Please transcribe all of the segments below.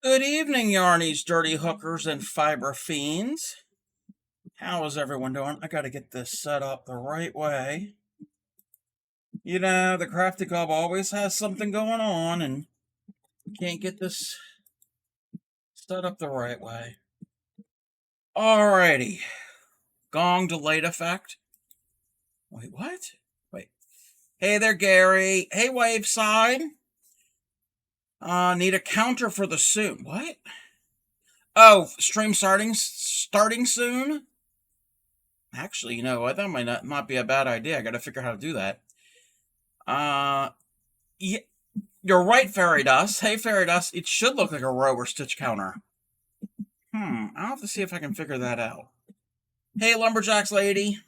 Good evening, yarnies, dirty hookers, and fiber fiends. How is everyone doing? I gotta get this set up the right way. You know, the Crafty Club always has something going on and can't get this set up the right way. Alrighty. Gong delayed effect. Wait, what? Wait. Hey there, Gary. Hey, Waveside. Need a counter for the soon. What? Oh, stream starting soon? Actually, you know what? That might not be a bad idea. I gotta figure out how to do that. Uh, yeah, you're right, Fairy Dust. Hey, Fairy Dust, it should look like a row or stitch counter. I'll have to see if I can figure that out. Hey, Lumberjacks lady.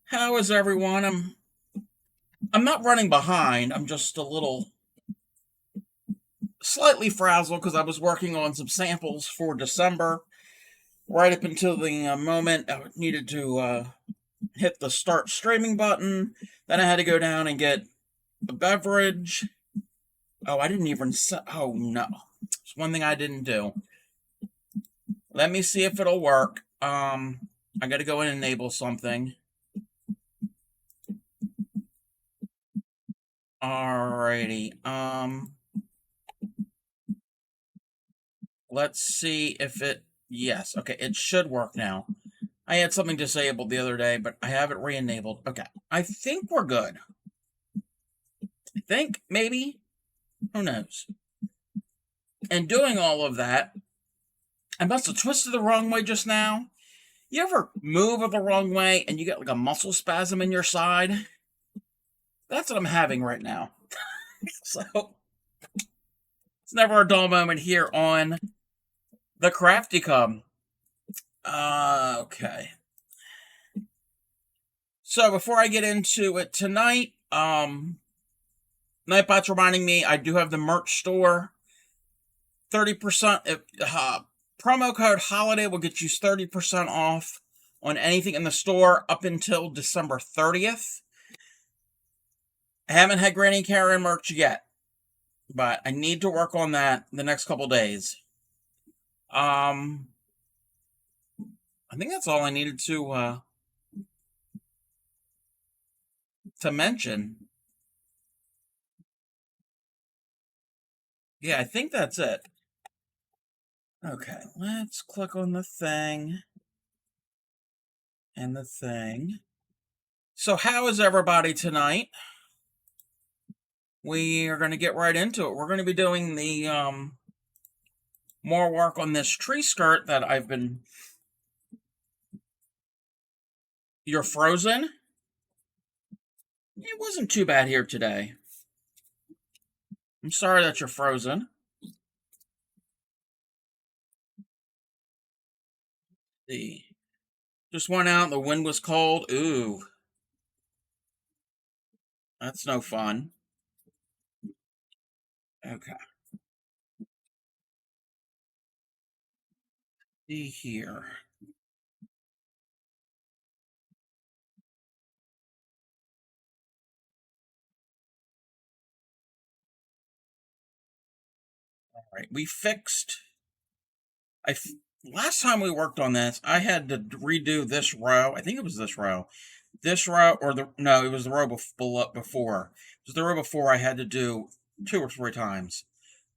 How is everyone? I'm not running behind. I'm just a little slightly frazzled because I was working on some samples for December right up until the moment I needed to hit the start streaming button. Then I had to go down and get a beverage. Oh, I didn't even set. Oh, no. It's one thing I didn't do. Let me see if it'll work. I gotta go and enable something. Alrighty. Let's see if it. Yes. Okay. It should work now. I had something disabled the other day, but I have it re-enabled. Okay. I think we're good. I think maybe. Who knows? And doing all of that, I must have twisted the wrong way just now. You ever move the wrong way and you get like a muscle spasm in your side? That's what I'm having right now. So it's never a dull moment here on the Crafty Cub. Okay. So before I get into it tonight, Nightbot's reminding me I do have the merch store. 30% promo code holiday will get you 30% off on anything in the store up until December 30th. I haven't had Granny Karen merch yet, but I need to work on that the next couple days. I think that's all I needed to mention. Yeah, I think that's it. Okay, let's click on the thing and the thing. So, how is everybody tonight? We are going to get right into it. We're going to be doing the more work on this tree skirt that I've been. You're frozen? It wasn't too bad here today. I'm sorry that you're frozen. The just went out. The wind was cold. Ooh, that's no fun. Okay, see here. All right, we fixed. Last time we worked on this, I had to redo this row. I think it was this row. This row, or the no, it was the row before. It was the row before I had to do 2 or 3 times,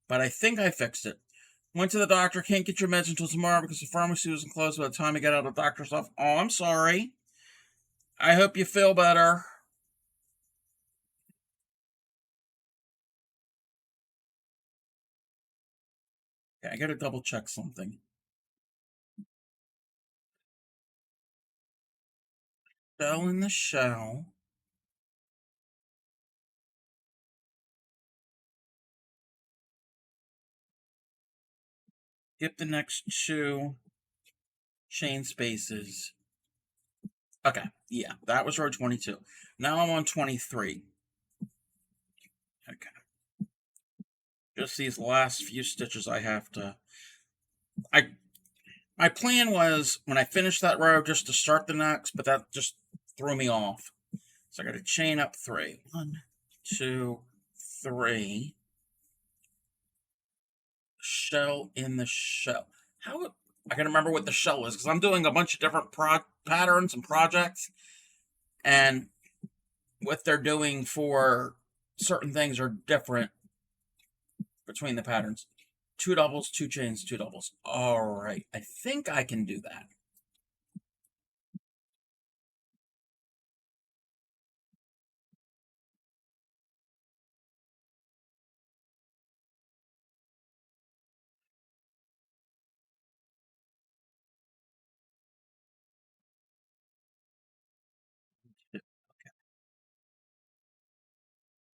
but I think I fixed it. Went to the doctor. Can't get your meds until tomorrow because the pharmacy wasn't closed by the time I got out of the doctor's office. Oh, I'm sorry. I hope you feel better. Okay, I got to double check something. Shell in the shell. Skip the next 2 chain spaces. Okay, yeah, that was row 22. Now I'm on 23. Okay. Just these last few stitches I have to. My plan was when I finish that row just to start the next, but that just threw me off. So I got to chain up 3. 1, 2, 3. Shell in the shell. How I can remember what the shell is because I'm doing a bunch of different patterns and projects, and what they're doing for certain things are different between the patterns. Two doubles, two chains, two doubles. All right, I think I can do that.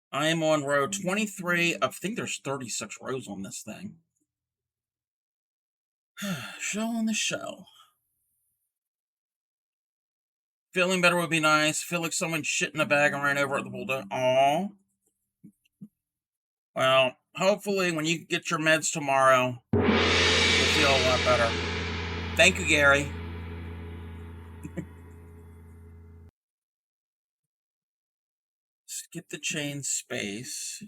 I am on row 23. I think there's 36 rows on this thing. Shell in the shell. Feeling better would be nice. Feel like someone shit in a bag and ran over at the bulldog. Aw. Well, hopefully when you get your meds tomorrow, you'll feel a lot better. Thank you, Gary. Skip the chain space.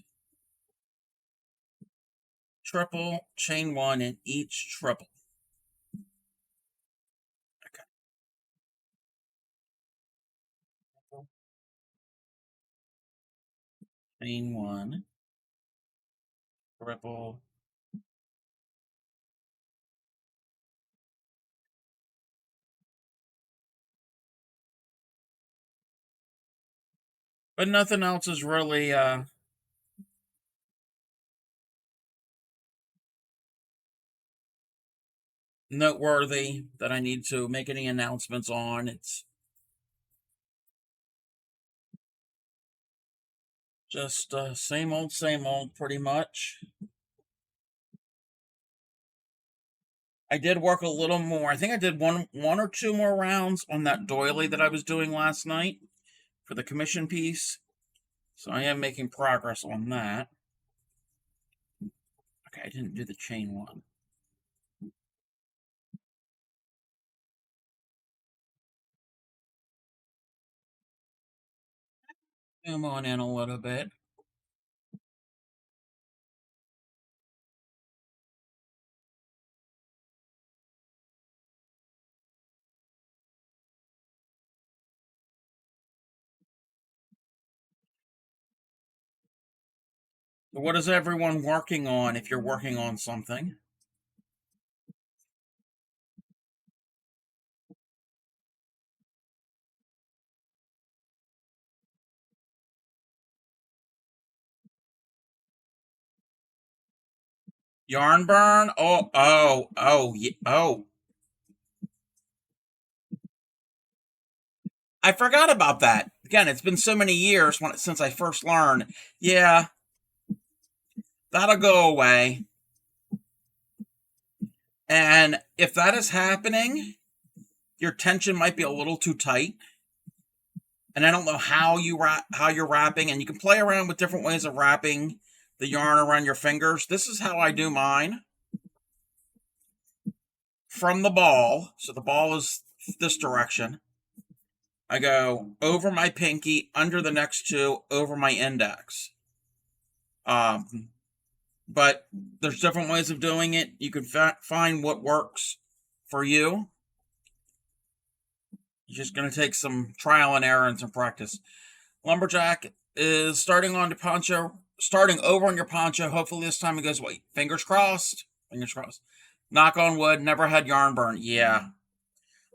Triple, chain one in each triple. Okay. Chain one. Triple. But nothing else is really noteworthy that I need to make any announcements on. It's just same old, pretty much. I did work a little more. I think I did one or two more rounds on that doily that I was doing last night for the commission piece. So I am making progress on that. Okay, I didn't do the chain one. Zoom on in a little bit. What is everyone working on if you're working on something? Yarn burn? Oh. I forgot about that. Again, it's been so many years since I first learned. Yeah, that'll go away. And if that is happening, your tension might be a little too tight. And I don't know how you're wrapping, and you can play around with different ways of wrapping the yarn around your fingers. This is how I do mine. From the ball, so the ball is this direction. I go over my pinky, under the next two, over my index. Um, but there's different ways of doing it. You can find what works for you. You're just going to take some trial and error and some practice. Lumberjack is starting on the poncho, starting over on your poncho. Hopefully this time it goes away. Fingers crossed. Fingers crossed. Knock on wood. Never had yarn burn. Yeah.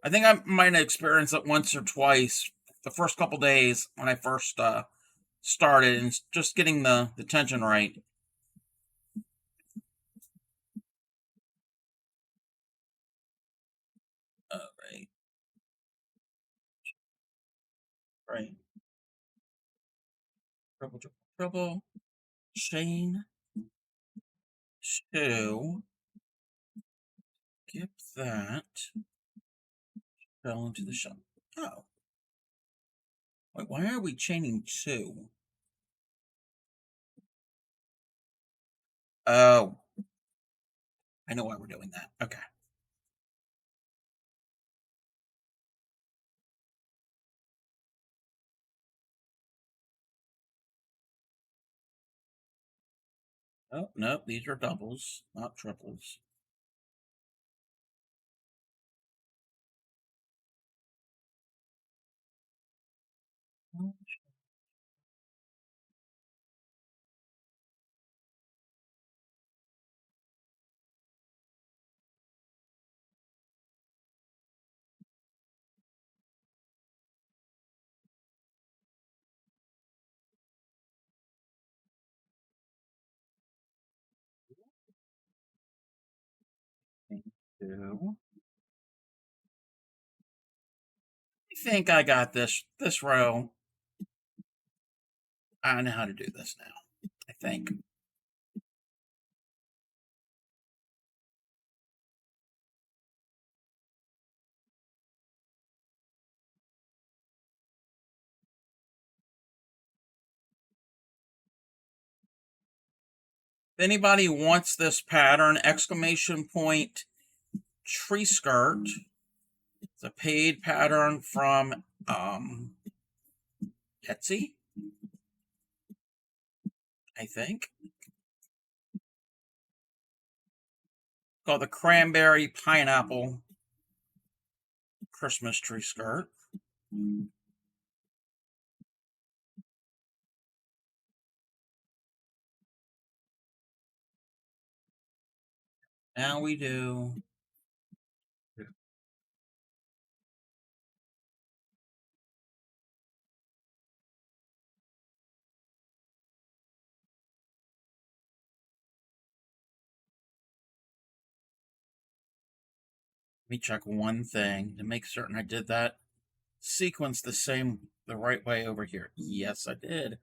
I think I might have experienced it once or twice the first couple days when I first started and just getting the tension right. Right. Right. Triple, triple, triple. Chain two. Skip that. Fell into the shell. Oh. Wait, why are we chaining two? Oh. I know why we're doing that. Okay. Oh, no, these are doubles, not triples. Two. I think I got this row. I know how to do this now. I think. If anybody wants this pattern, exclamation point tree skirt. It's a paid pattern from Etsy, I think. Called the Cranberry Pineapple Christmas Tree Skirt. Now we do. Let me check one thing to make certain I did that sequence the right way over here. Yes, I did.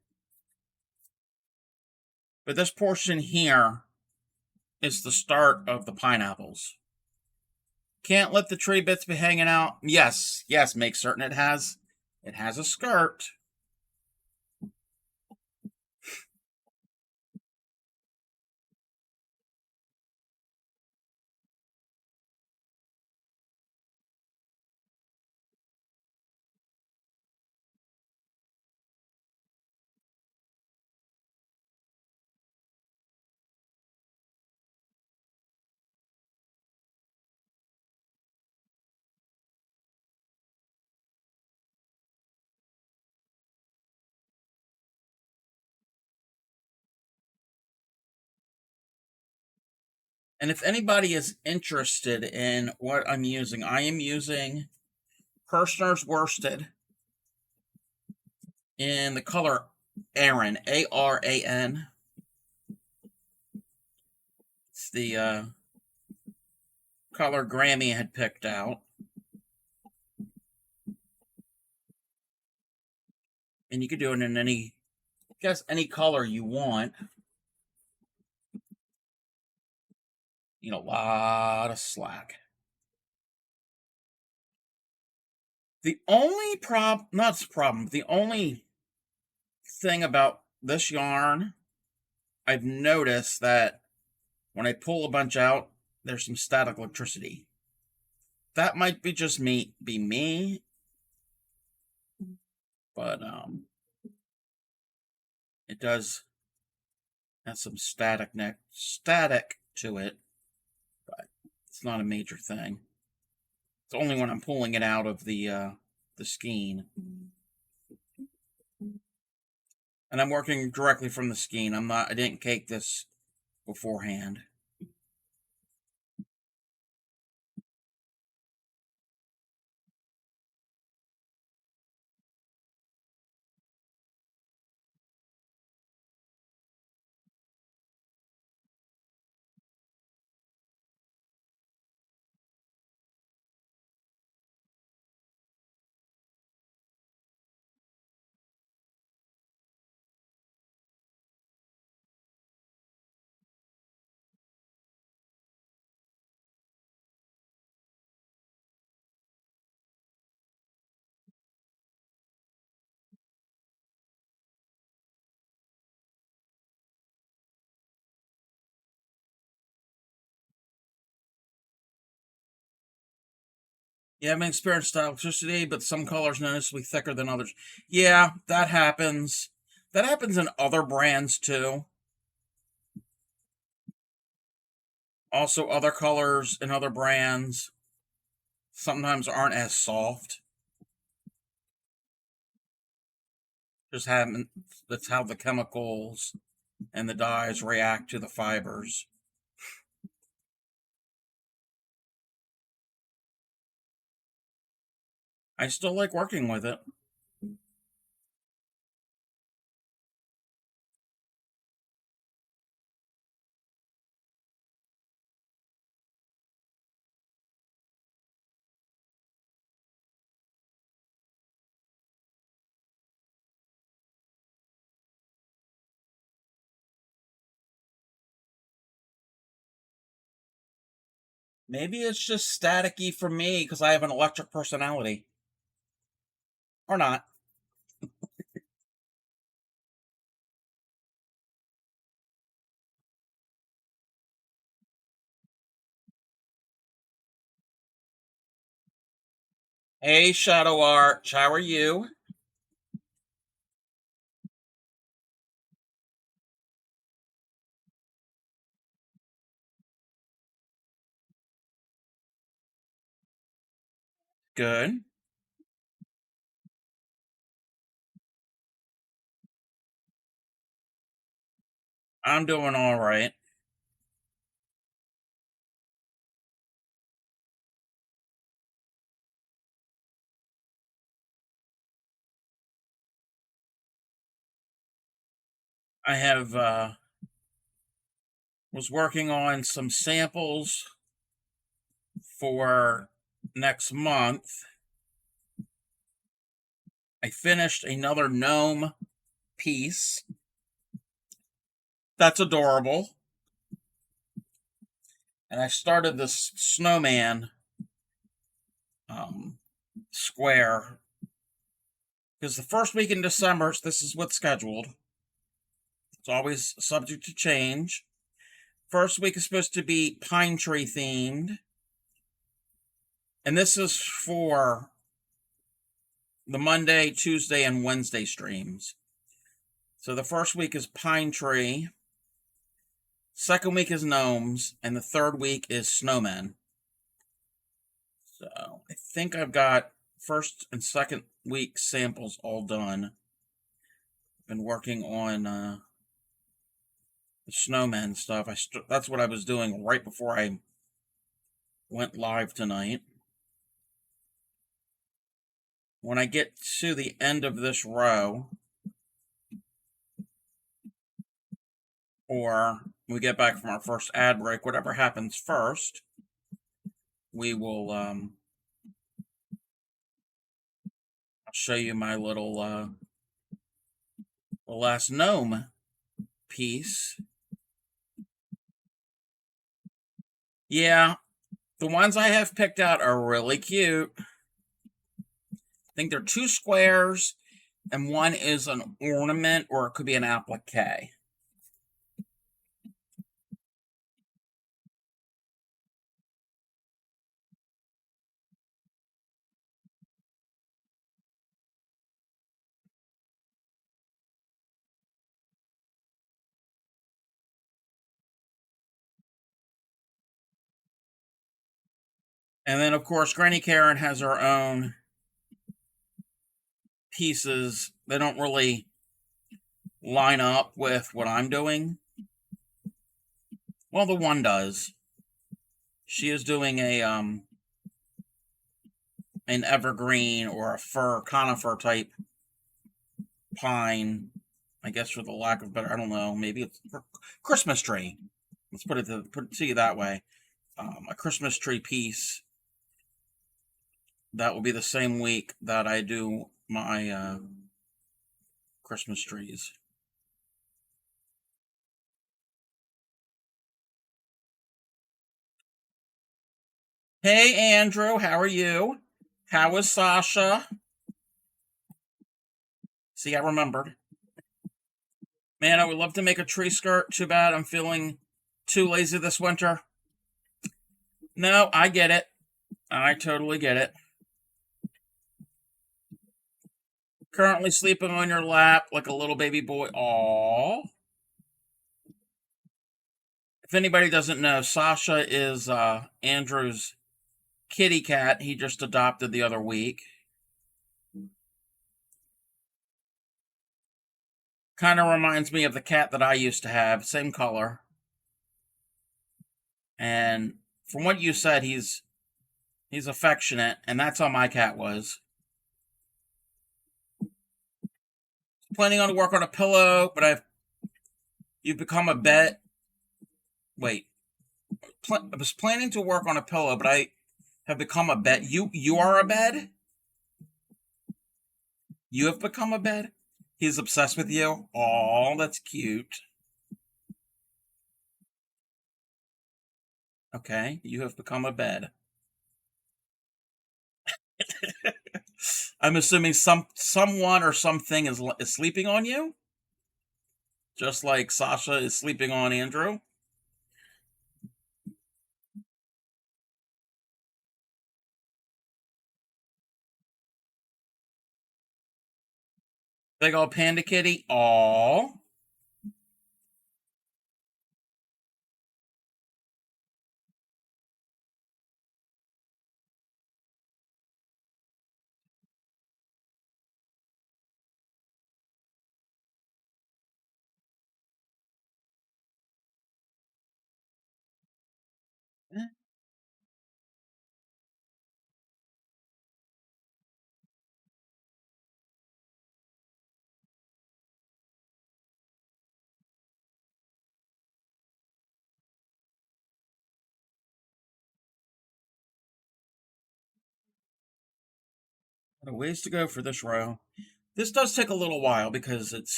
But this portion here is the start of the pineapples. Can't let the tree bits be hanging out. Yes, yes, make certain it has a skirt. And if anybody is interested in what I'm using, I am using Kirshner's Worsted in the color Aran, Aran. It's the color Grammy had picked out. And you could do it in any color you want. You know, a lot of slack. The only the only thing about this yarn, I've noticed that when I pull a bunch out, there's some static electricity. That might be just be me, but it does have some static to it, but it's not a major thing. It's only when I'm pulling it out of the skein. And I'm working directly from the skein. I didn't cake this beforehand. You haven't experienced electricity, but some colors noticeably thicker than others. Yeah, that happens. That happens in other brands too. Also, other colors and other brands sometimes aren't as soft. Just having That's how the chemicals and the dyes react to the fibers. I still like working with it. Maybe it's just staticky for me because I have an electric personality. Or not. Hey, Shadow Arch, how are you? Good. I'm doing all right. I have was working on some samples for next month. I finished another gnome piece. That's adorable. And I started this snowman um, square because the first week in December, this is what's scheduled. It's always subject to change. First week is supposed to be pine tree themed, and this is for the Monday, Tuesday, and Wednesday streams. So the first week is pine tree, second week is gnomes, and the third week is snowmen. So I think I've got first and second week samples all done. Been working on the snowman stuff. That's what I was doing right before I went live tonight. When I get to the end of this row, or we get back from our first ad break, whatever happens first, we will I'll show you my little the last gnome piece. Yeah, the ones I have picked out are really cute. I think they're two squares, and one is an ornament, or it could be an applique. And then, of course, Granny Karen has her own pieces. They don't really line up with what I'm doing. Well, the one does. She is doing an evergreen or a fir conifer type pine. I guess for the lack of better, I don't know. Maybe it's a Christmas tree. Let's put it to you that way. A Christmas tree piece. That will be the same week that I do my Christmas trees. Hey, Andrew, how are you? How is Sasha? See, I remembered. Man, I would love to make a tree skirt. Too bad I'm feeling too lazy this winter. No, I get it. I totally get it. Currently sleeping on your lap like a little baby boy. Aww. If anybody doesn't know, Sasha is Andrew's kitty cat he just adopted the other week. Kind of reminds me of the cat that I used to have, same color. And from what you said, he's affectionate, and that's how my cat was. Planning on to work on a pillow, but you've become a bed. Wait, I was planning to work on a pillow, but I have become a bed. You are a bed. You have become a bed. He's obsessed with you. Oh, that's cute. Okay, you have become a bed. I'm assuming someone or something is sleeping on you, just like Sasha is sleeping on Andrew. Big old panda kitty. Aw. A ways to go for this row. This does take a little while because it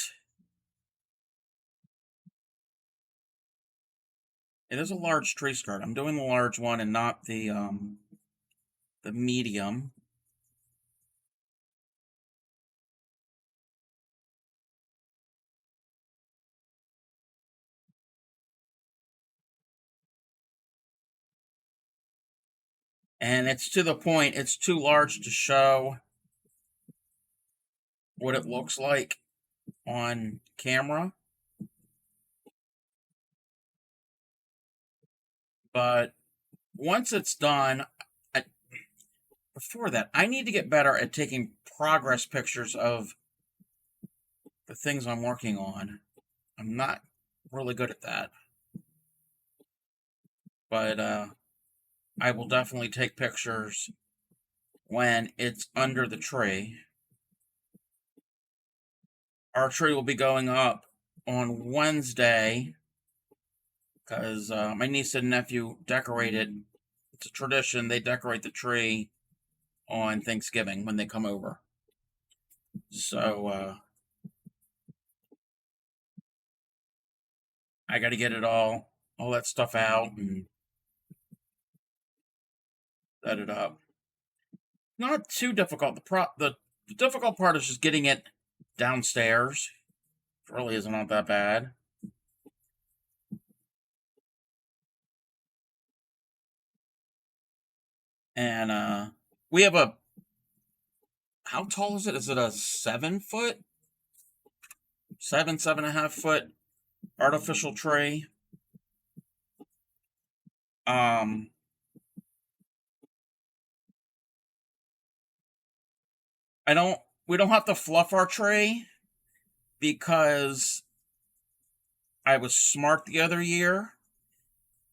is a large tree skirt. I'm doing the large one and not the medium. And it's to the point, it's too large to show what it looks like on camera. But once it's done, I, before that, I need to get better at taking progress pictures of the things I'm working on. I'm not really good at that. But I will definitely take pictures when it's under the tree. Our tree will be going up on Wednesday because my niece and nephew decorated. It's a tradition. They decorate the tree on Thanksgiving when they come over. So I got to get it all that stuff out and set it up. Not too difficult. The difficult part is just getting it downstairs. It really isn't all that bad. And we have a, how tall is it? Is it a 7 foot, 7.5 foot artificial tree? Um, I don't. We don't have to fluff our tree because I was smart the other year,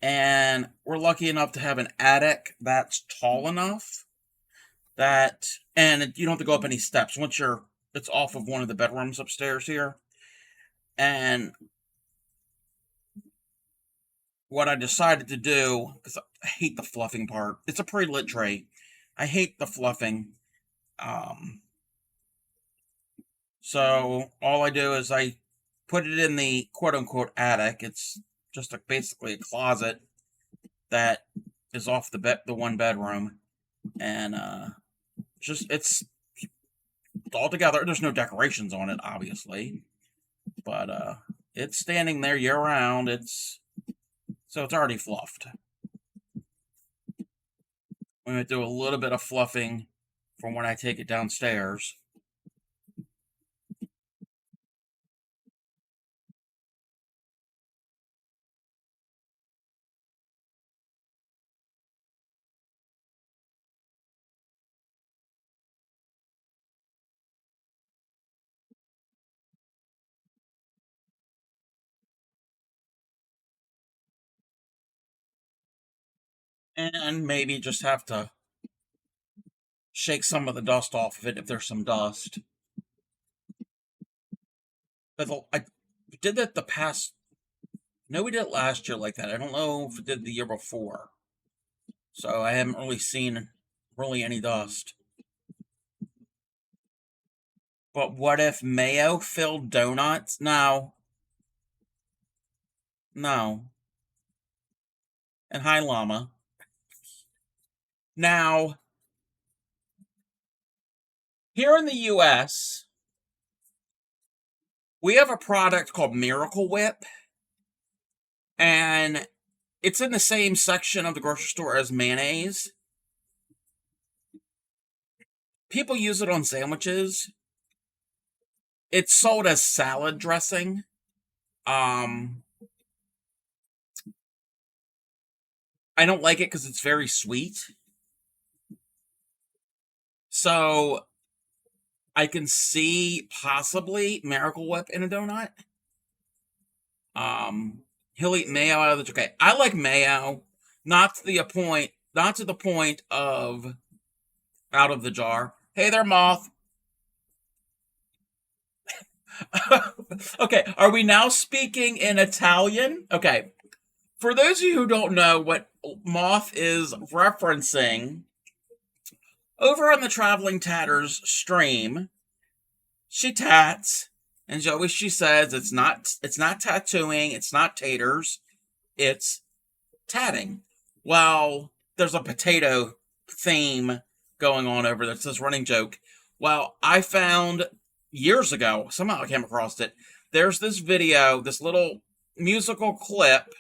and we're lucky enough to have an attic that's tall enough that, and you don't have to go up any steps once it's off of one of the bedrooms upstairs here. And what I decided to do, because I hate the fluffing part, it's a pre-lit tray. I hate the fluffing. Um, so all I do is I put it in the quote unquote attic. It's just basically a closet that is off the one bedroom, and just it's all together. There's no decorations on it, obviously, but it's standing there year round. It's already fluffed. I'm gonna do a little bit of fluffing from when I take it downstairs. And maybe just have to shake some of the dust off of it if there's some dust. But I did that the past. No, we did it last year like that. I don't know if it did the year before. So I haven't really seen really any dust. But what if mayo filled donuts? No. No. And hi, llama. Now, here in the US, we have a product called Miracle Whip, and it's in the same section of the grocery store as mayonnaise. People use it on sandwiches. It's sold as salad dressing. Um, I don't like it because it's very sweet. So I can see possibly Miracle Whip in a donut. He'll eat mayo out of the okay. I like mayo, not to the point of out of the jar. Hey there, moth. Okay, are we now speaking in Italian? Okay, for those of you who don't know what moth is referencing, over on the Traveling Tatters stream, she tats, and she says it's not tattooing, it's not taters, it's tatting. Well, there's a potato theme going on over there. It's this running joke. Well, I found years ago, somehow I came across it. There's this video, this little musical clip.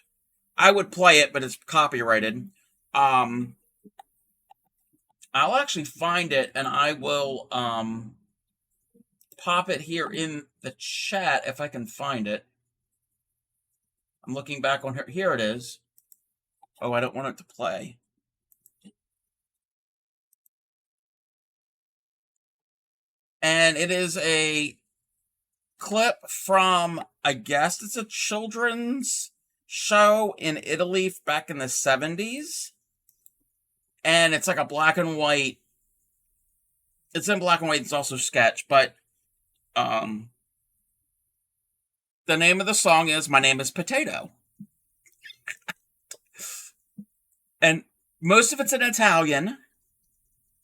I would play it, but it's copyrighted. Um, I'll actually find it and I will pop it here in the chat if I can find it. I'm looking back on here. Here it is. Oh, I don't want it to play. And it is a clip from, I guess it's a children's show in Italy back in the 70s. And it's like a black and white. It's in black and white. It's also sketch, but the name of the song is "My Name Is Potato," and most of it's in Italian.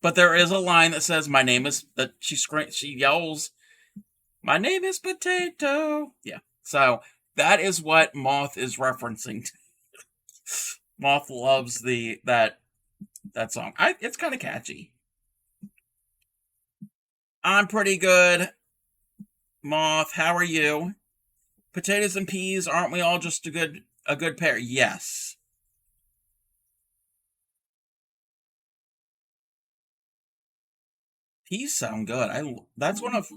But there is a line that says "My name is," that she yells, "My name is Potato." Yeah, so that is what Moth is referencing. Moth loves that song. It's kind of catchy. I'm pretty good. Moth, how are you? Potatoes and peas, aren't we all just a good pair? Yes. Peas sound good. That's one of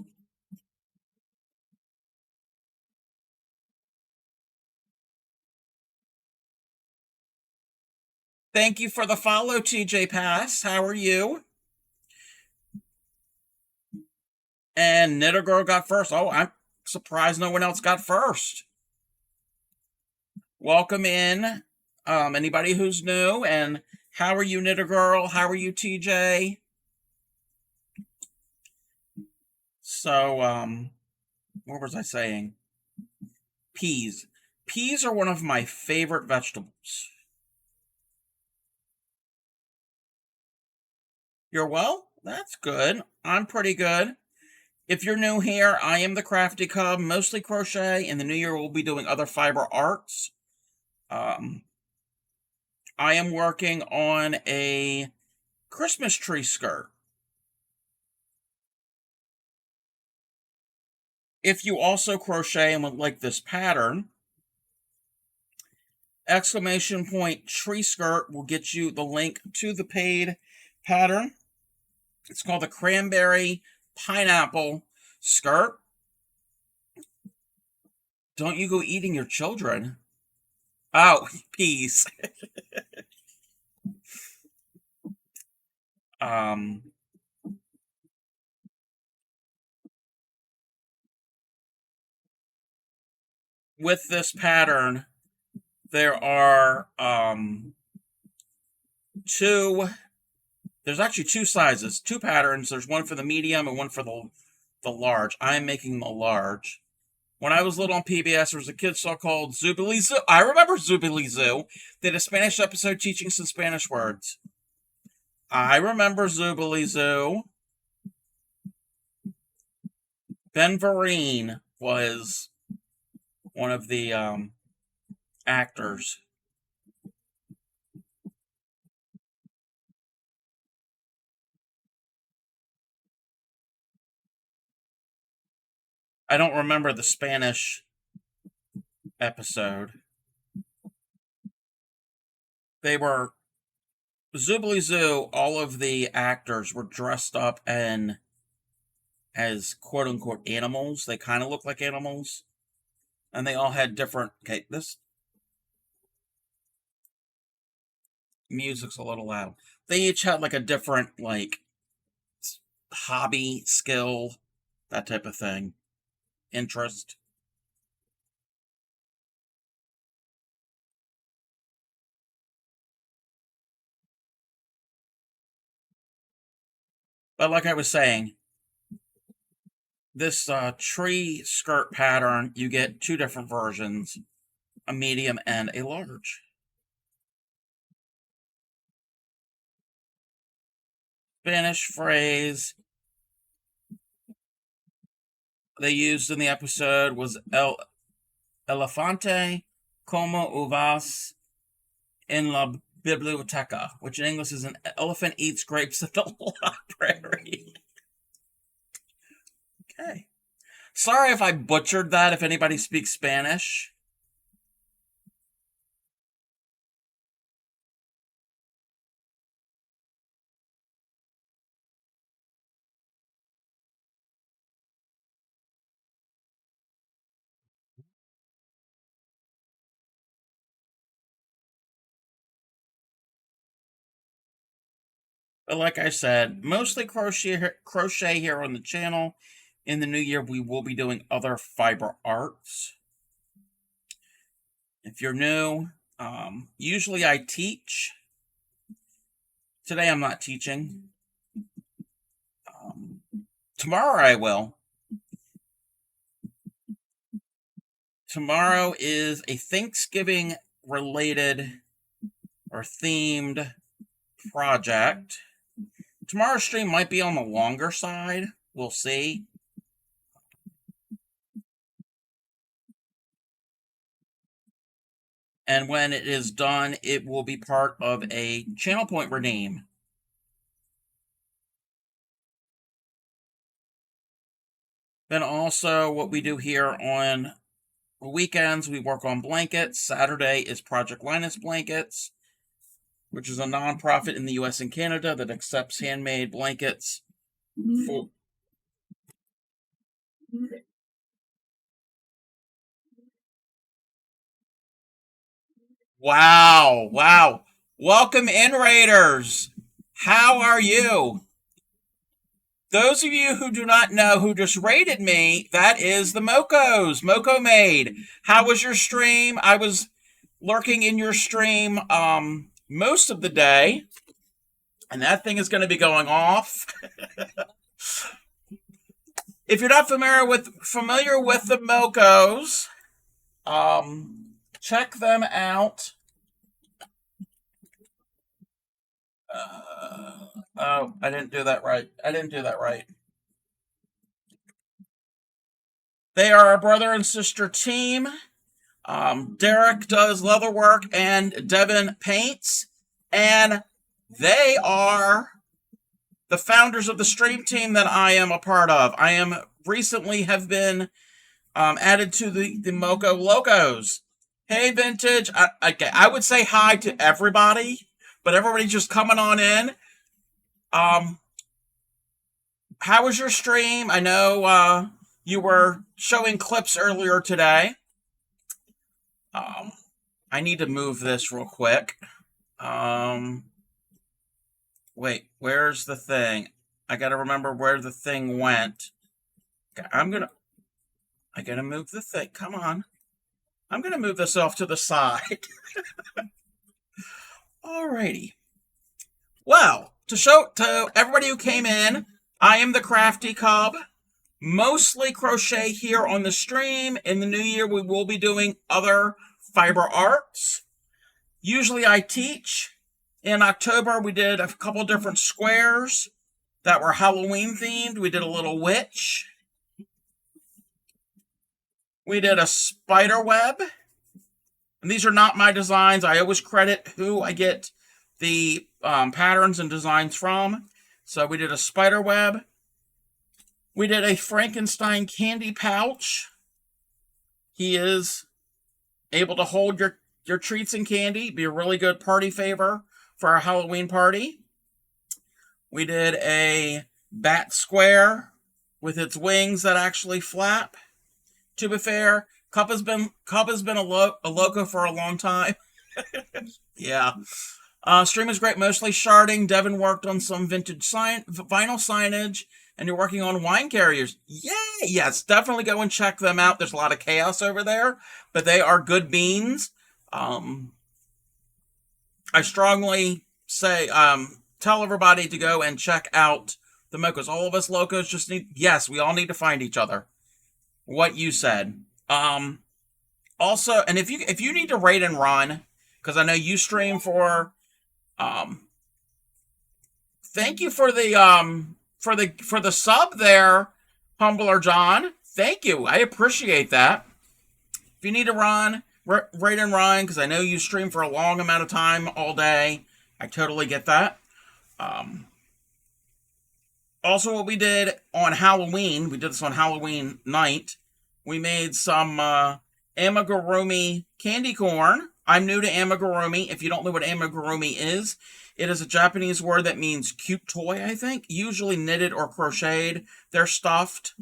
Thank you for the follow, TJ Pass. How are you? And Knitter Girl got first. Oh, I'm surprised no one else got first. Welcome in, anybody who's new. And how are you, Knitter Girl? How are you, TJ? So, what was I saying? Peas. Peas are one of my favorite vegetables. You're well? That's good. I'm pretty good. If you're new here, I am the Crafty Cub, mostly crochet. In the new year, we'll be doing other fiber arts. Um, I am working on a Christmas tree skirt. If you also crochet and would like this pattern, exclamation point tree skirt will get you the link to the paid pattern. It's called the Cranberry Pineapple Skirt. Don't you go eating your children. Oh, peas. um, with this pattern, there are there's actually two sizes, two patterns. There's one for the medium and one for the large. I'm making the large. When I was little on PBS, there was a kid show called Zoobilee Zoo. I remember Zoobilee Zoo. They did a Spanish episode teaching some Spanish words. I remember Zoobilee Zoo. Ben Vereen was one of the actors. I don't remember the Spanish episode. They were Zoobilee Zoo. All of the actors were dressed up and as quote unquote animals. They kind of look like animals, and they all had different. Okay, this music's a little loud. They each had like a different hobby, skill, that type of thing, interest. But like I was saying, this tree skirt pattern, you get two different versions, a medium and a large. Spanish phrase they used in the episode was el elefante como uvas en la biblioteca, which in English is an elephant eats grapes at the library. Okay. Sorry if I butchered that if anybody speaks Spanish. But like I said, mostly crochet here on the channel. In the new year, we will be doing other fiber arts. If you're new, usually I teach. Today I'm not teaching. Tomorrow I will. Tomorrow is a Thanksgiving related or themed project. Tomorrow's stream might be on the longer side. We'll see. And when it is done, it will be part of a channel point redeem. Then also what we do here on weekends, we work on blankets. Saturday is Project Linus Blankets, which is a nonprofit in the US and Canada that accepts handmade blankets for. Wow, wow. Welcome in, Raiders. How are you? Those of you who do not know who just raided me, that is the Mocos, Moco Maid. How was your stream? I was lurking in your stream most of the day, and that thing is going to be going off. If you're not familiar with the Mocos, check them out. Oh, I didn't do that right. They are a brother and sister team. Derek does leather work and Devin paints, and they are the founders of the stream team that I am a part of. I am recently have been added to the Moco Locos. Hey, Vintage. I would say hi to everybody, but everybody's just coming on in. How was your stream? I know you were showing clips earlier today. I need to move this real quick. Wait, where's the thing? I gotta remember where the thing went. Okay, I gotta move the thing. Come on. I'm gonna move this off to the side. Alrighty. Well, to show to everybody who came in, I am the Crafty Cub. Mostly crochet here on the stream. In the new year, we will be doing other fiber arts. Usually I teach. In October, we did a couple different squares that were Halloween themed. We did a little witch. We did a spider web. And these are not my designs. I always credit who I get the patterns and designs from. So we did a spider web. We did a Frankenstein candy pouch. He is able to hold your treats and candy. Be a really good party favor for our Halloween party. We did a bat square with its wings that actually flap. To be fair, Cup has been a loco for a long time. Yeah. Stream is great, mostly sharding. Devin worked on some vintage vinyl signage, and you're working on wine carriers. Yay! Yes, definitely go and check them out. There's a lot of chaos over there, but they are good beans. I strongly say, tell everybody to go and check out the Mocos. All of us locos just yes, we all need to find each other. What you said. Also, and if you need to raid and run, because I know you stream for, thank you for the sub there, Humbler John. Thank you. I appreciate that. If you need to run, raid and run, because I know you stream for a long amount of time all day. I totally get that. Also, what we did on Halloween, we did this on Halloween night. We made some amigurumi candy corn. I'm new to amigurumi. If you don't know what amigurumi is, it is a Japanese word that means cute toy, I think. Usually knitted or crocheted. They're stuffed.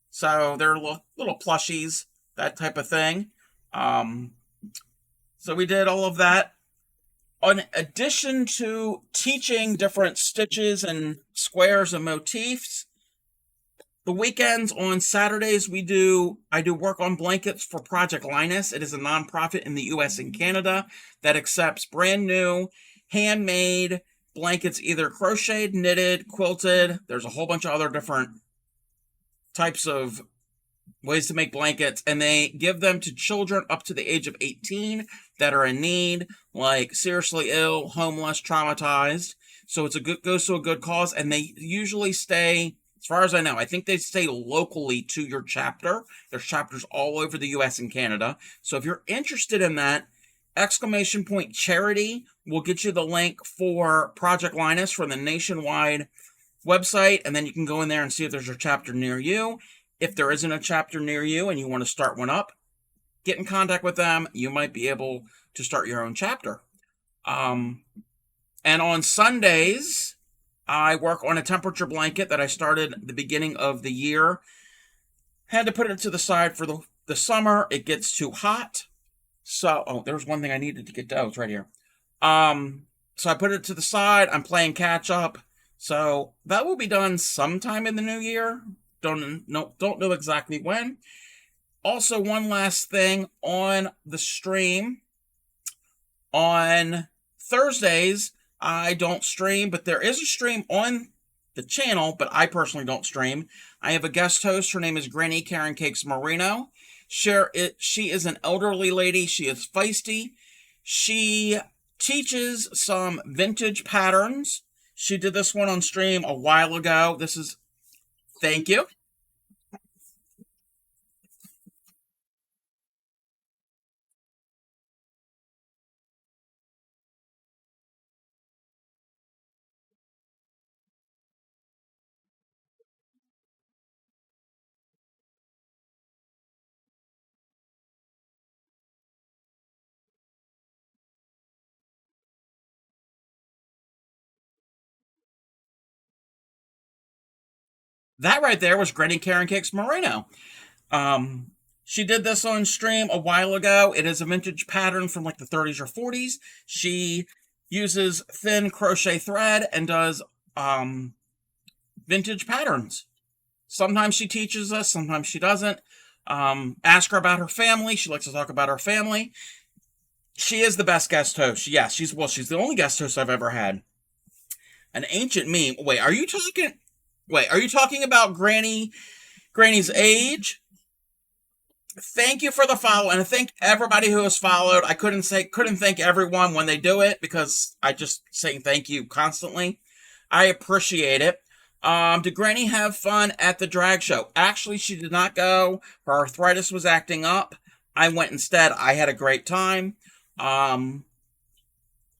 So they're little plushies, that type of thing. So we did all of that. In addition to teaching different stitches and squares and motifs, the weekends on Saturdays I do work on blankets for Project Linus. It is a nonprofit in the US and Canada that accepts brand new, handmade blankets, either crocheted, knitted, quilted. There's a whole bunch of other different types of ways to make blankets, and they give them to children up to the age of 18 that are in need, like seriously ill, homeless, traumatized. So goes to a good cause, and they usually stay, as far as I know, I think they stay locally to your chapter. There's chapters all over the US and Canada. So if you're interested in that, !charity will get you the link for Project Linus from the nationwide website, and then you can go in there and see if there's a chapter near you. If there isn't a chapter near you and you want to start one up, get in contact with them. You might be able to start your own chapter. And on Sundays, I work on a temperature blanket that I started at the beginning of the year. Had to put it to the side for the summer. It gets too hot. So, there's one thing I needed to get to. Oh, it's right here. So I put it to the side. I'm playing catch up. So that will be done sometime in the new year. Don't know exactly when. Also, one last thing on the stream. On Thursdays, I don't stream, but there is a stream on the channel, but I personally don't stream. I have a guest host. Her name is Granny Karen Cakes Marino. She is an elderly lady. She is feisty. She teaches some vintage patterns. She did this one on stream a while ago. Thank you. That right there was Granny Karen Cakes Moreno. She did this on stream a while ago. It is a vintage pattern from like the 30s or 40s. She uses thin crochet thread and does vintage patterns. Sometimes she teaches us, sometimes she doesn't. Ask her about her family. She likes to talk about her family. She is the best guest host. Yes, she's the only guest host I've ever had. An ancient meme. Wait, are you talking? Wait, are you talking about Granny's age? Thank you for the follow, and thank everybody who has followed. I couldn't thank everyone when they do it because I just saying thank you constantly. I appreciate it. Did Granny have fun at the drag show? Actually, she did not go. Her arthritis was acting up. I went instead. I had a great time. Um,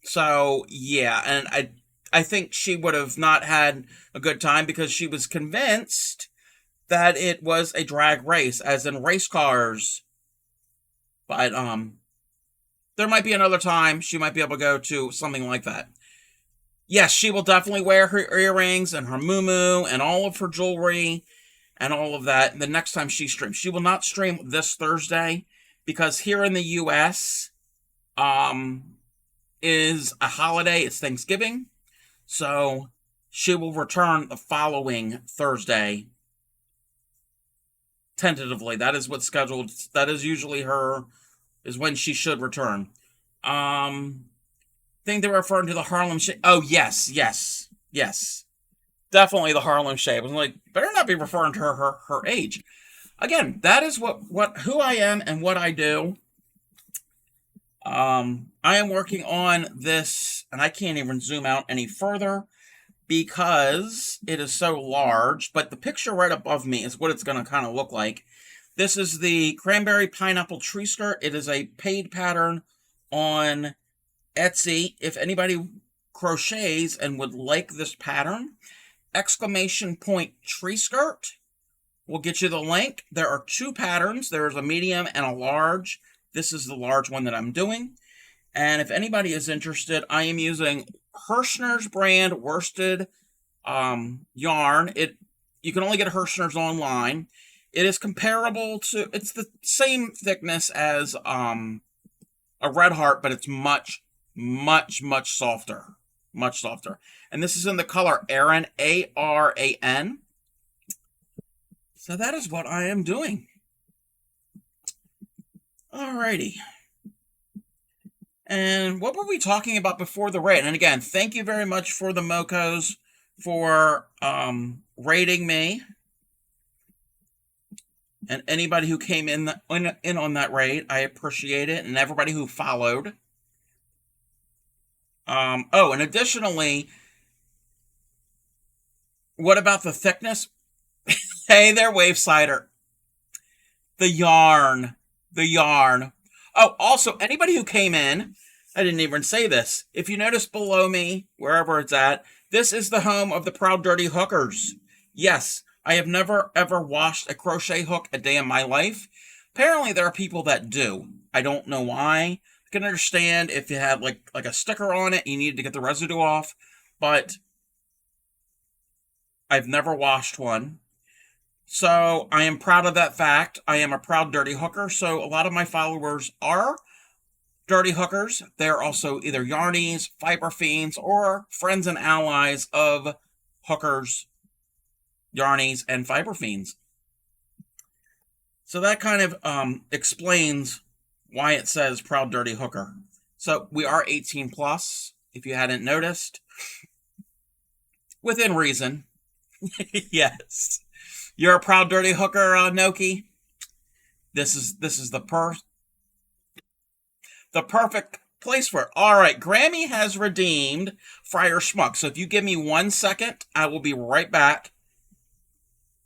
so yeah, and I think she would have not had a good time because she was convinced that it was a drag race, as in race cars. But there might be another time she might be able to go to something like that. Yes, she will definitely wear her earrings and her muumuu and all of her jewelry and all of that the next time she streams. She will not stream this Thursday because here in the US um is a holiday. It's Thanksgiving. So she will return the following Thursday tentatively. That is what's scheduled. That is usually her is when she should return. Think they're referring to the Harlem Shake. Oh yes. Definitely the Harlem Shake. I was like, better not be referring to her age. Again, that is what who I am and what I do. I am working on this, and I can't even zoom out any further because it is so large. But the picture right above me is what it's going to kind of look like. This is the Cranberry Pineapple Tree Skirt. It is a paid pattern on Etsy. If anybody crochets and would like this pattern, exclamation point tree skirt will get you the link. There are two patterns. There's a medium and a large. This is the large one that I'm doing. And if anybody is interested, I am using Hirschner's brand worsted yarn. You can only get Hirschner's online. It is comparable to, it's the same thickness as a Red Heart, but it's much softer. Much softer. And this is in the color Aran, Aran. So that is what I am doing. Alrighty. And what were we talking about before the raid? And again, thank you very much for the Mocos for raiding me. And anybody who came in on that raid, I appreciate it. And everybody who followed. Oh, and additionally, what about the thickness? Hey there, Wave Cider. The yarn. The yarn. Oh, also, anybody who came in, I didn't even say this. If you notice below me, wherever it's at, this is the home of the Proud Dirty Hookers. Yes, I have never ever washed a crochet hook a day in my life. Apparently, there are people that do. I don't know why. I can understand if you had like a sticker on it, you needed to get the residue off, but I've never washed one. So I am proud of that fact. I am a proud dirty hooker. So a lot of my followers are dirty hookers. They're also either yarnies, fiber fiends, or friends and allies of hookers, yarnies, and fiber fiends. So that kind of explains why it says proud dirty hooker. So we are 18 plus, if you hadn't noticed. Within reason. Yes. You're a proud dirty hooker, Noki. This is the perfect place for it. All right, Grammy has redeemed Friar Schmuck. So if you give me 1 second, I will be right back.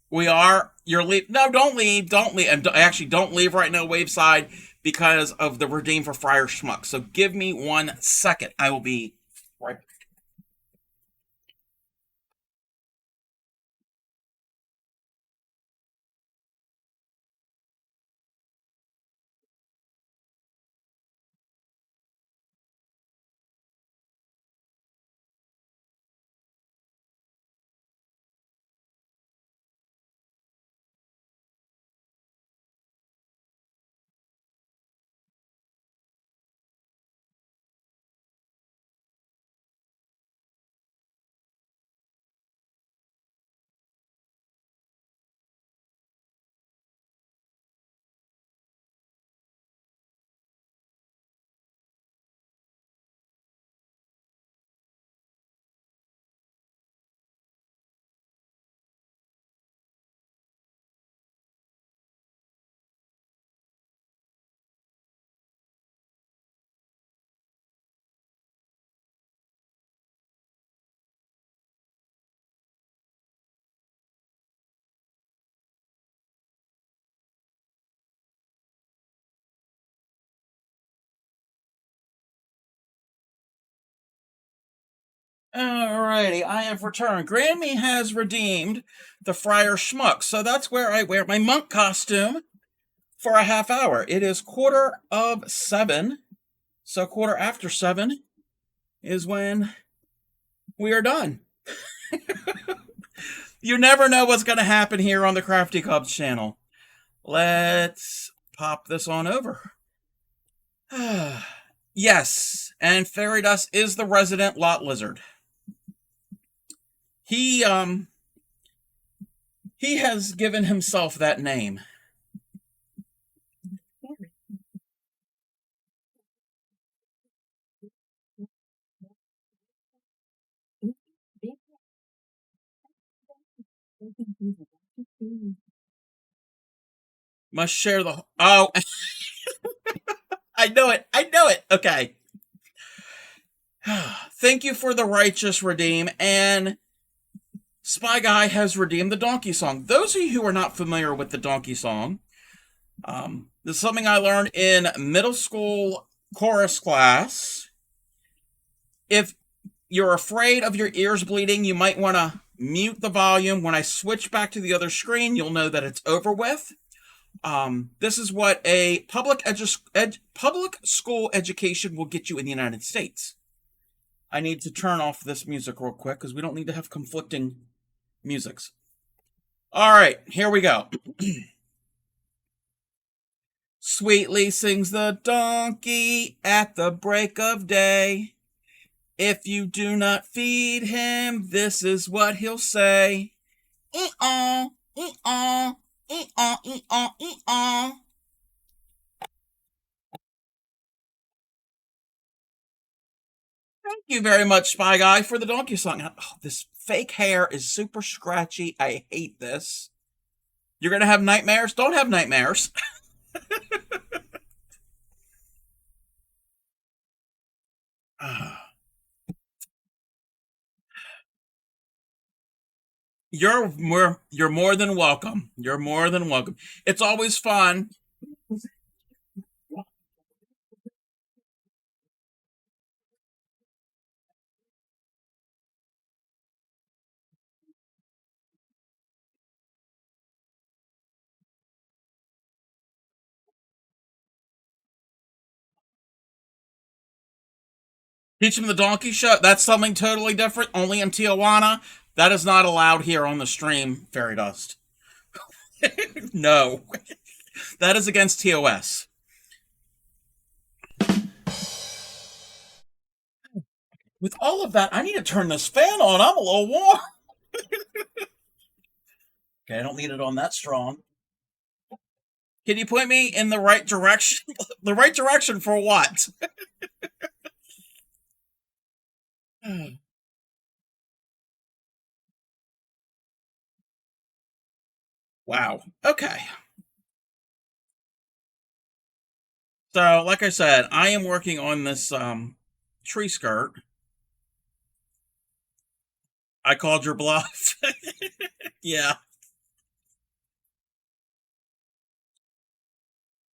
You're leave. No, don't leave, and actually don't leave right now, Waveside, because of the redeem for Friar Schmuck. So give me 1 second. I will be right back. Alrighty, I have returned. Grammy has redeemed the Friar Schmuck, so that's where I wear my monk costume for a half hour. It is 7:15, so 7:15 is when we are done. You never know what's going to happen here on the Crafty Cubs channel. Let's pop this on over. Yes, and Fairy Dust is the resident lot lizard. He has given himself that name. Must share the. Oh, I know it. I know it. Okay. Thank you for the righteous redeem, and Spy Guy has redeemed the donkey song. Those of you who are not familiar with the donkey song, this is something I learned in middle school chorus class. If you're afraid of your ears bleeding, you might want to mute the volume. When I switch back to the other screen, you'll know that it's over with. This is what a public school education will get you in the United States. I need to turn off this music real quick because we don't need to have conflicting musics. All right, here we go. Sweetly sings the donkey at the break of day. If you do not feed him, this is what he'll say. E-aw, e-aw, e-aw, e-aw, e-aw. Thank you very much, Spy Guy, for the donkey song. Oh, this fake hair is super scratchy. I hate this. You're going to have nightmares? Don't have nightmares. You're more than welcome. You're more than welcome. It's always fun. Teach him the donkey show. That's something totally different. Only in Tijuana. That is not allowed here on the stream, Fairy Dust. No. That is against TOS. With all of that, I need to turn this fan on. I'm a little warm. Okay, I don't need it on that strong. Can you point me in the right direction? The right direction for what? Wow. Okay. So, like I said, I am working on this tree skirt. I called your bluff. Yeah.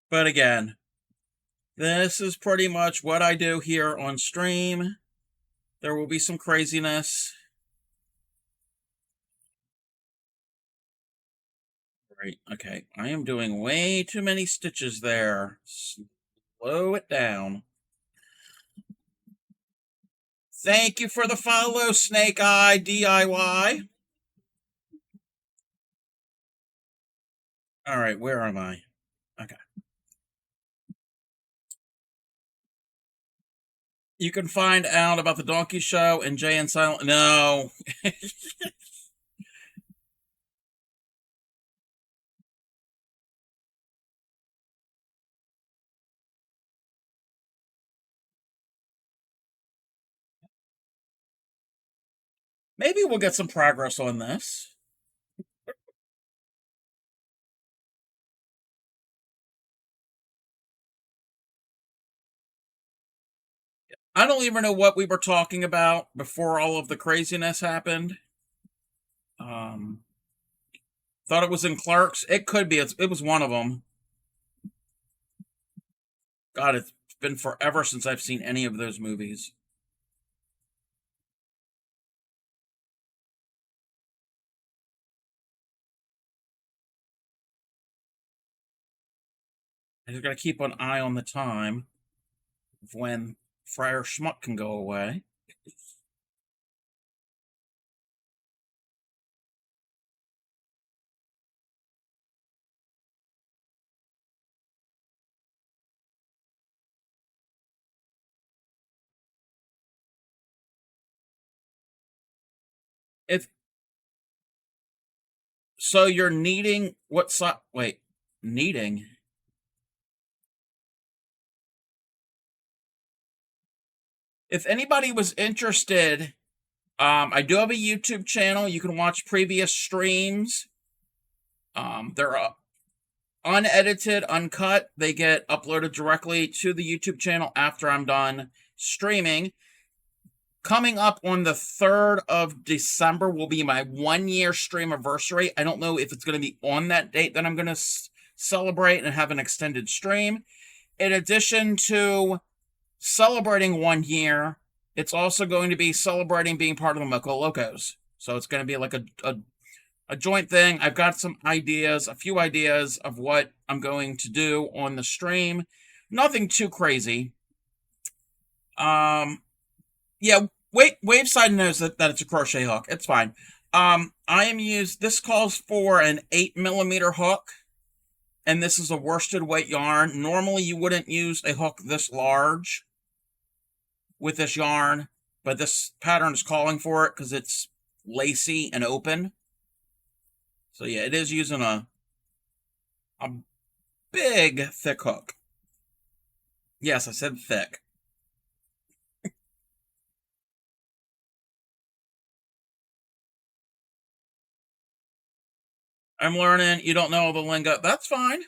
But again, this is pretty much what I do here on stream. There will be some craziness. Right, okay. I am doing way too many stitches there. Slow it down. Thank you for the follow, Snake Eye DIY. All right, where am I? Okay. You can find out about the Donkey Show and Jay and Silent. No. Maybe we'll get some progress on this. I don't even know what we were talking about before all of the craziness happened. Thought it was in Clerks. It could be. It was one of them. God, it's been forever since I've seen any of those movies. I just gotta keep an eye on the time of when Friar Schmuck can go away. If so, you're needing what size? Wait, needing. If anybody was interested, I do have a YouTube channel. You can watch previous streams. They're unedited, uncut. They get uploaded directly to the YouTube channel after I'm done streaming. Coming up on the 3rd of December will be my 1 year stream anniversary. I don't know if it's going to be on that date that I'm going to celebrate and have an extended stream. In addition to celebrating 1 year, it's also going to be celebrating being part of the Moco Locos. So it's going to be like a joint thing. I've got some ideas, a few ideas of what I'm going to do on the stream. Nothing too crazy. Yeah, Waveside knows that it's a crochet hook. It's fine. This calls for an 8mm hook, and this is a worsted weight yarn. Normally you wouldn't use a hook this large with this yarn, but this pattern is calling for it because it's lacy and open. So yeah, it is using a big, thick hook. Yes, I said thick. I'm learning. You don't know the lingo. That's fine.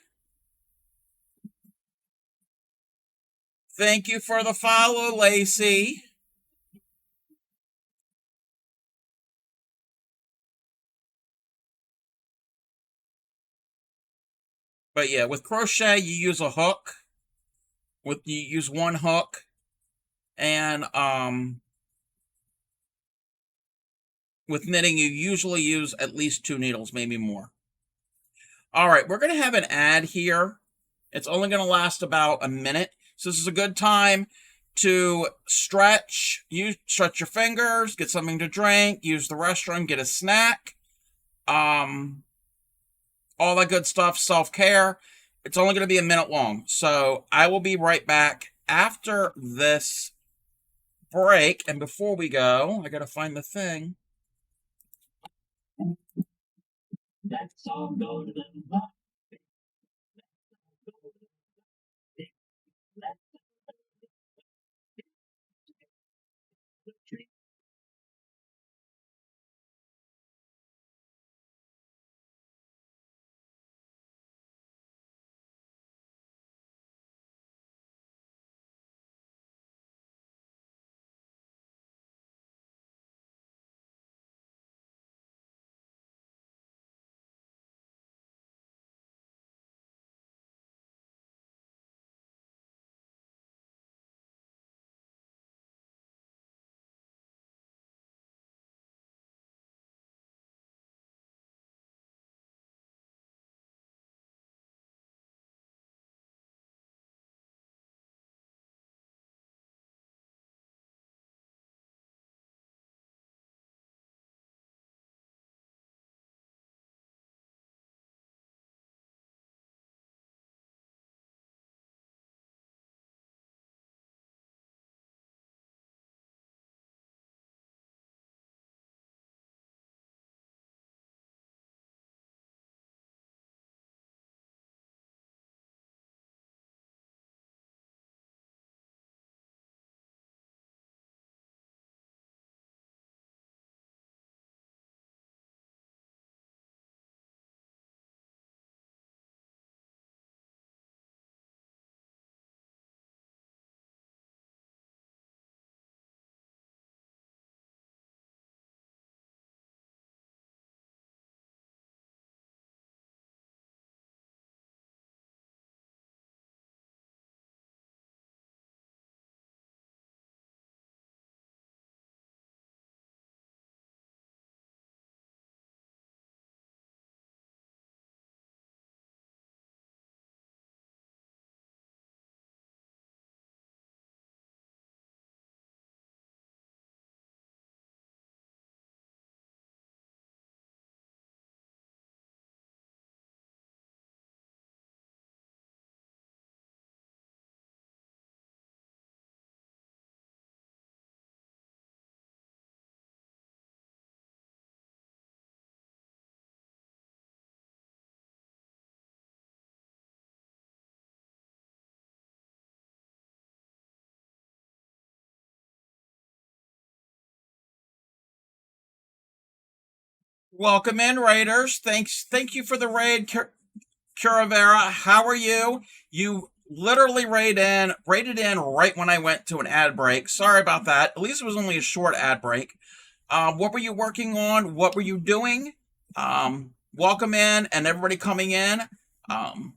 Thank you for the follow, Lacey. But yeah, with crochet, you use a hook. You use one hook, and with knitting, you usually use at least 2 needles, maybe more. All right, we're going to have an ad here. It's only going to last about a minute. So this is a good time to stretch. You stretch your fingers, get something to drink, use the restroom, get a snack. All that good stuff, self-care. It's only going to be a minute long. So I will be right back after this break. And before we go, I got to find the thing. Let's all go to the Welcome in, Raiders. Thank you for the raid, Curavera. How are you? You literally raided in right when I went to an ad break. Sorry about that. At least it was only a short ad break. What were you working on? What were you doing? Welcome in, and everybody coming in. Um,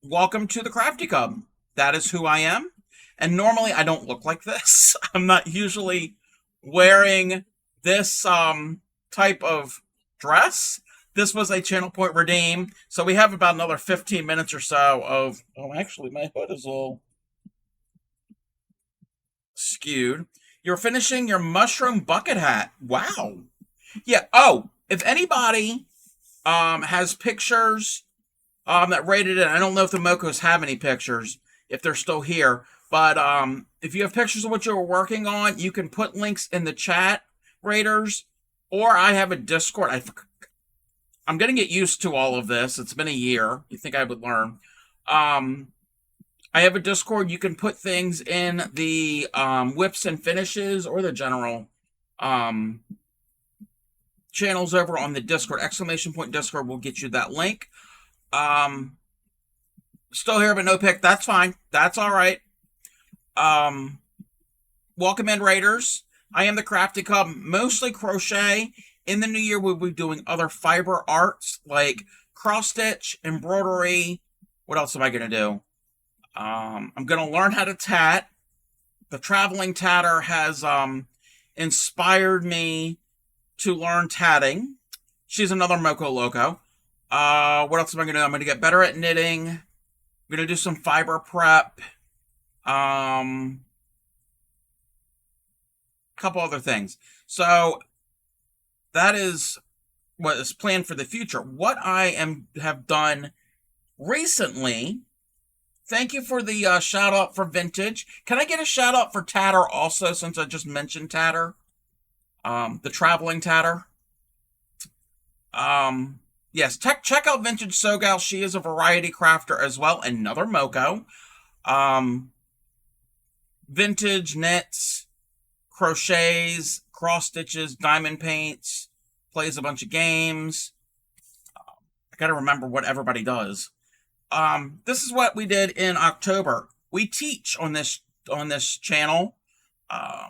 Welcome to the Crafty Cub. That is who I am. And normally I don't look like this. I'm not usually wearing this type of dress. This was a channel point redeem. So we have about another 15 minutes or so of. Oh, actually, my hood is all skewed. You're finishing your mushroom bucket hat. Wow. Yeah. Oh, if anybody has pictures that rated it. I don't know if the Mocos have any pictures, if they're still here. But if you have pictures of what you were working on, you can put links in the chat, Raiders. Or I have a Discord. I'm going to get used to all of this. It's been a year. You think I would learn. I have a Discord. You can put things in the whips and finishes or the general channels over on the Discord. Exclamation point Discord will get you that link. Still here, but no pick. That's fine. That's all right. Welcome in, Raiders. I am the Crafty Cub, mostly crochet. In the new year, we'll be doing other fiber arts like cross stitch, embroidery. What else am I going to do? I'm going to learn how to tat. The traveling tatter has inspired me to learn tatting. She's another Moco Loco. What else am I going to do? I'm going to get better at knitting. I'm going to do some fiber prep. Couple other things. So that is what is planned for the future. What I have done recently. Thank you for the shout out for Vintage. Can I get a shout out for Tatter also, since I just mentioned Tatter? The traveling Tatter. Yes, check out Vintage Sogal. She is a variety crafter as well. Another Moco. Vintage knits, crochets, cross stitches, diamond paints, plays a bunch of games. I gotta remember what everybody does. This is what we did in October. We teach on this channel. I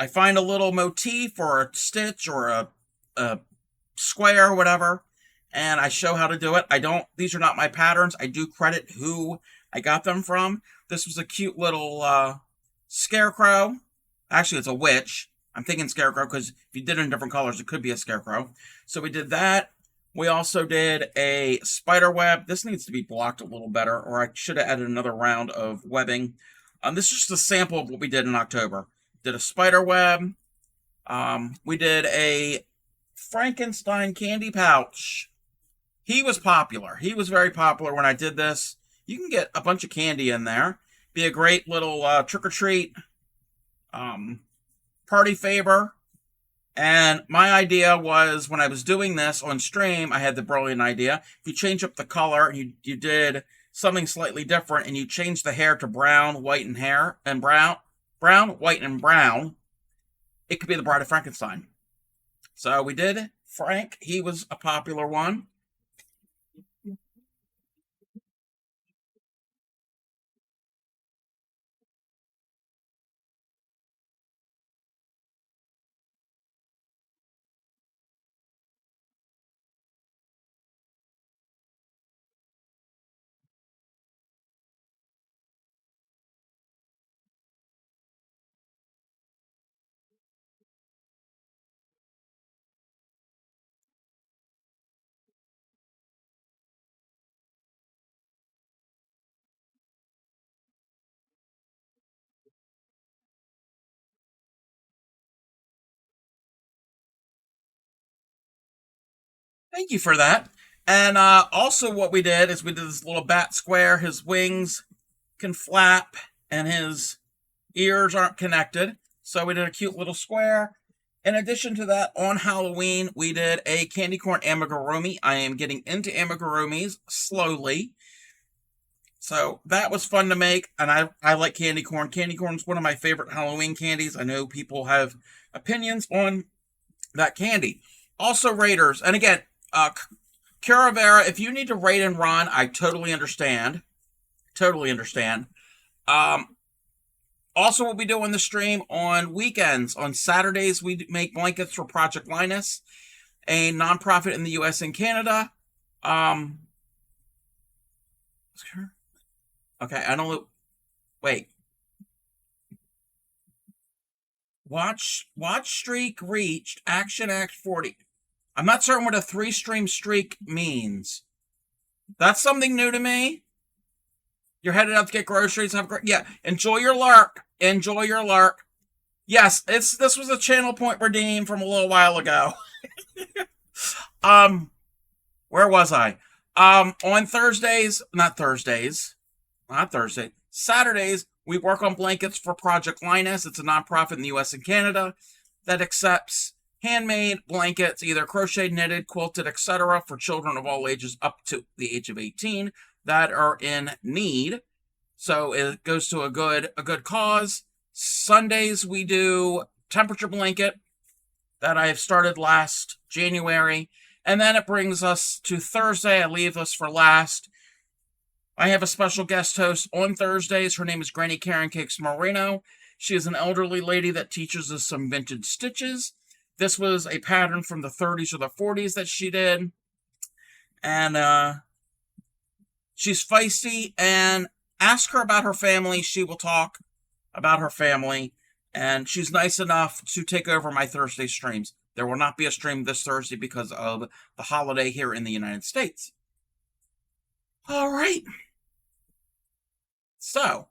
find a little motif or a stitch or a square or whatever, and I show how to do it. These are not my patterns. I do credit who I got them from. This was a cute little scarecrow. Actually, it's a witch. I'm thinking scarecrow because if you did it in different colors, it could be a scarecrow. So we did that. We also did a spider web. This needs to be blocked a little better, or I should have added another round of webbing. This is just a sample of what we did in October. Did a spider web. We did a Frankenstein candy pouch. He was popular. He was very popular when I did this. You can get a bunch of candy in there. Be a great little trick-or-treat party favor. And my idea was, when I was doing this on stream, I had the brilliant idea. If you change up the color, you did something slightly different, and you change the hair to brown, white, and brown, white, and brown, it could be the Bride of Frankenstein. So we did Frank. He was a popular one. Thank you for that. And also what we did is we did this little bat square. His wings can flap and his ears aren't connected. So we did a cute little square. In addition to that, on Halloween, we did a candy corn amigurumi. I am getting into amigurumis slowly. So that was fun to make, and I like candy corn. Candy corn is one of my favorite Halloween candies. I know people have opinions on that candy. Also, Raiders, and again, Caravera, if you need to raid and run, I totally understand. Totally understand. Um, Also, we'll be doing the stream on weekends. On Saturdays, we make blankets for Project Linus, a nonprofit in the U.S. and Canada. Um, okay, I don't. Wait. Watch streak reached. Action Act 40. I'm not certain what a 3-stream streak means. That's something new to me. You're headed out to get groceries. Yeah. Enjoy your lurk. Enjoy your lurk. Yes, this was a channel point redeem from a little while ago. Where was I? On Thursdays, not Thursday, Saturdays, we work on blankets for Project Linus. It's a nonprofit in the US and Canada that accepts handmade blankets, either crocheted, knitted, quilted, etc., for children of all ages up to the age of 18 that are in need. So it goes to a good cause. Sundays we do temperature blanket that I have started last January. And then it brings us to Thursday. I leave us for last. I have a special guest host on Thursdays. Her name is Granny Karen Cakes Moreno. She is an elderly lady that teaches us some vintage stitches. This was a pattern from the 30s or the 40s that she did. And she's feisty, and ask her about her family. She will talk about her family. And she's nice enough to take over my Thursday streams. There will not be a stream this Thursday because of the holiday here in the United States. All right. So,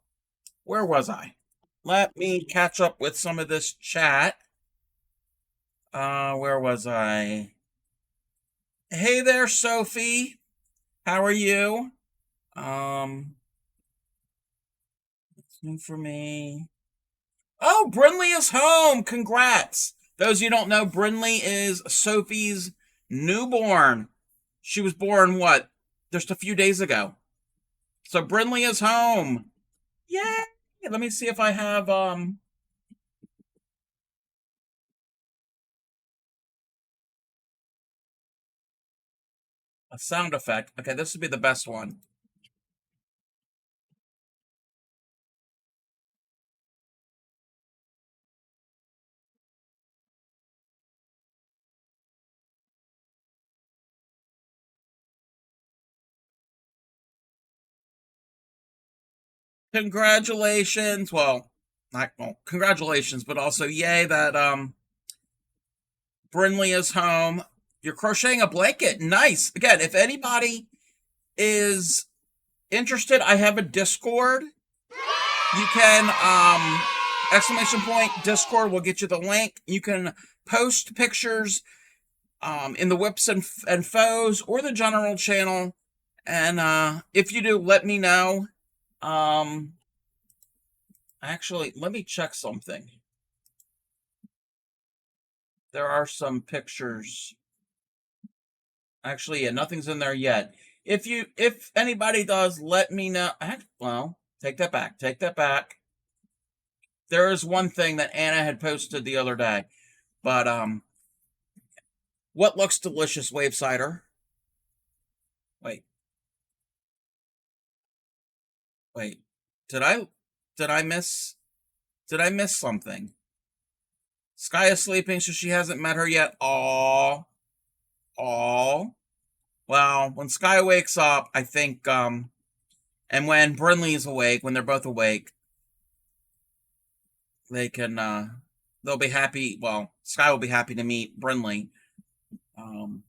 where was I? Let me catch up with some of this chat. Where was I? Hey there, Sophie. How are you? It's new for me. Oh, Brinley is home. Congrats. Those of you who don't know, Brinley is Sophie's newborn. She was born, what, just a few days ago. So Brinley is home. Yay! Let me see if I have, a sound effect. Okay, this would be the best one. Congratulations. Well, congratulations, but also yay that Brinley is home. You're crocheting a blanket. Nice. Again, if anybody is interested, I have a Discord. You can exclamation point Discord will get you the link. You can post pictures in the Whips and Foes or the general channel. And if you do, let me know. Actually, let me check something. There are some pictures. Actually, yeah, nothing's in there yet. If anybody does, let me know. Well, take that back. Take that back. There is one thing that Anna had posted the other day. But what looks delicious, wave cider? Wait. Did I miss something? Sky is sleeping, so she hasn't met her yet. Aww. Well, when Sky wakes up, I think, and when Brinley's awake, when they're both awake, they can, they'll be happy. Well, Sky will be happy to meet Brinley. Oh,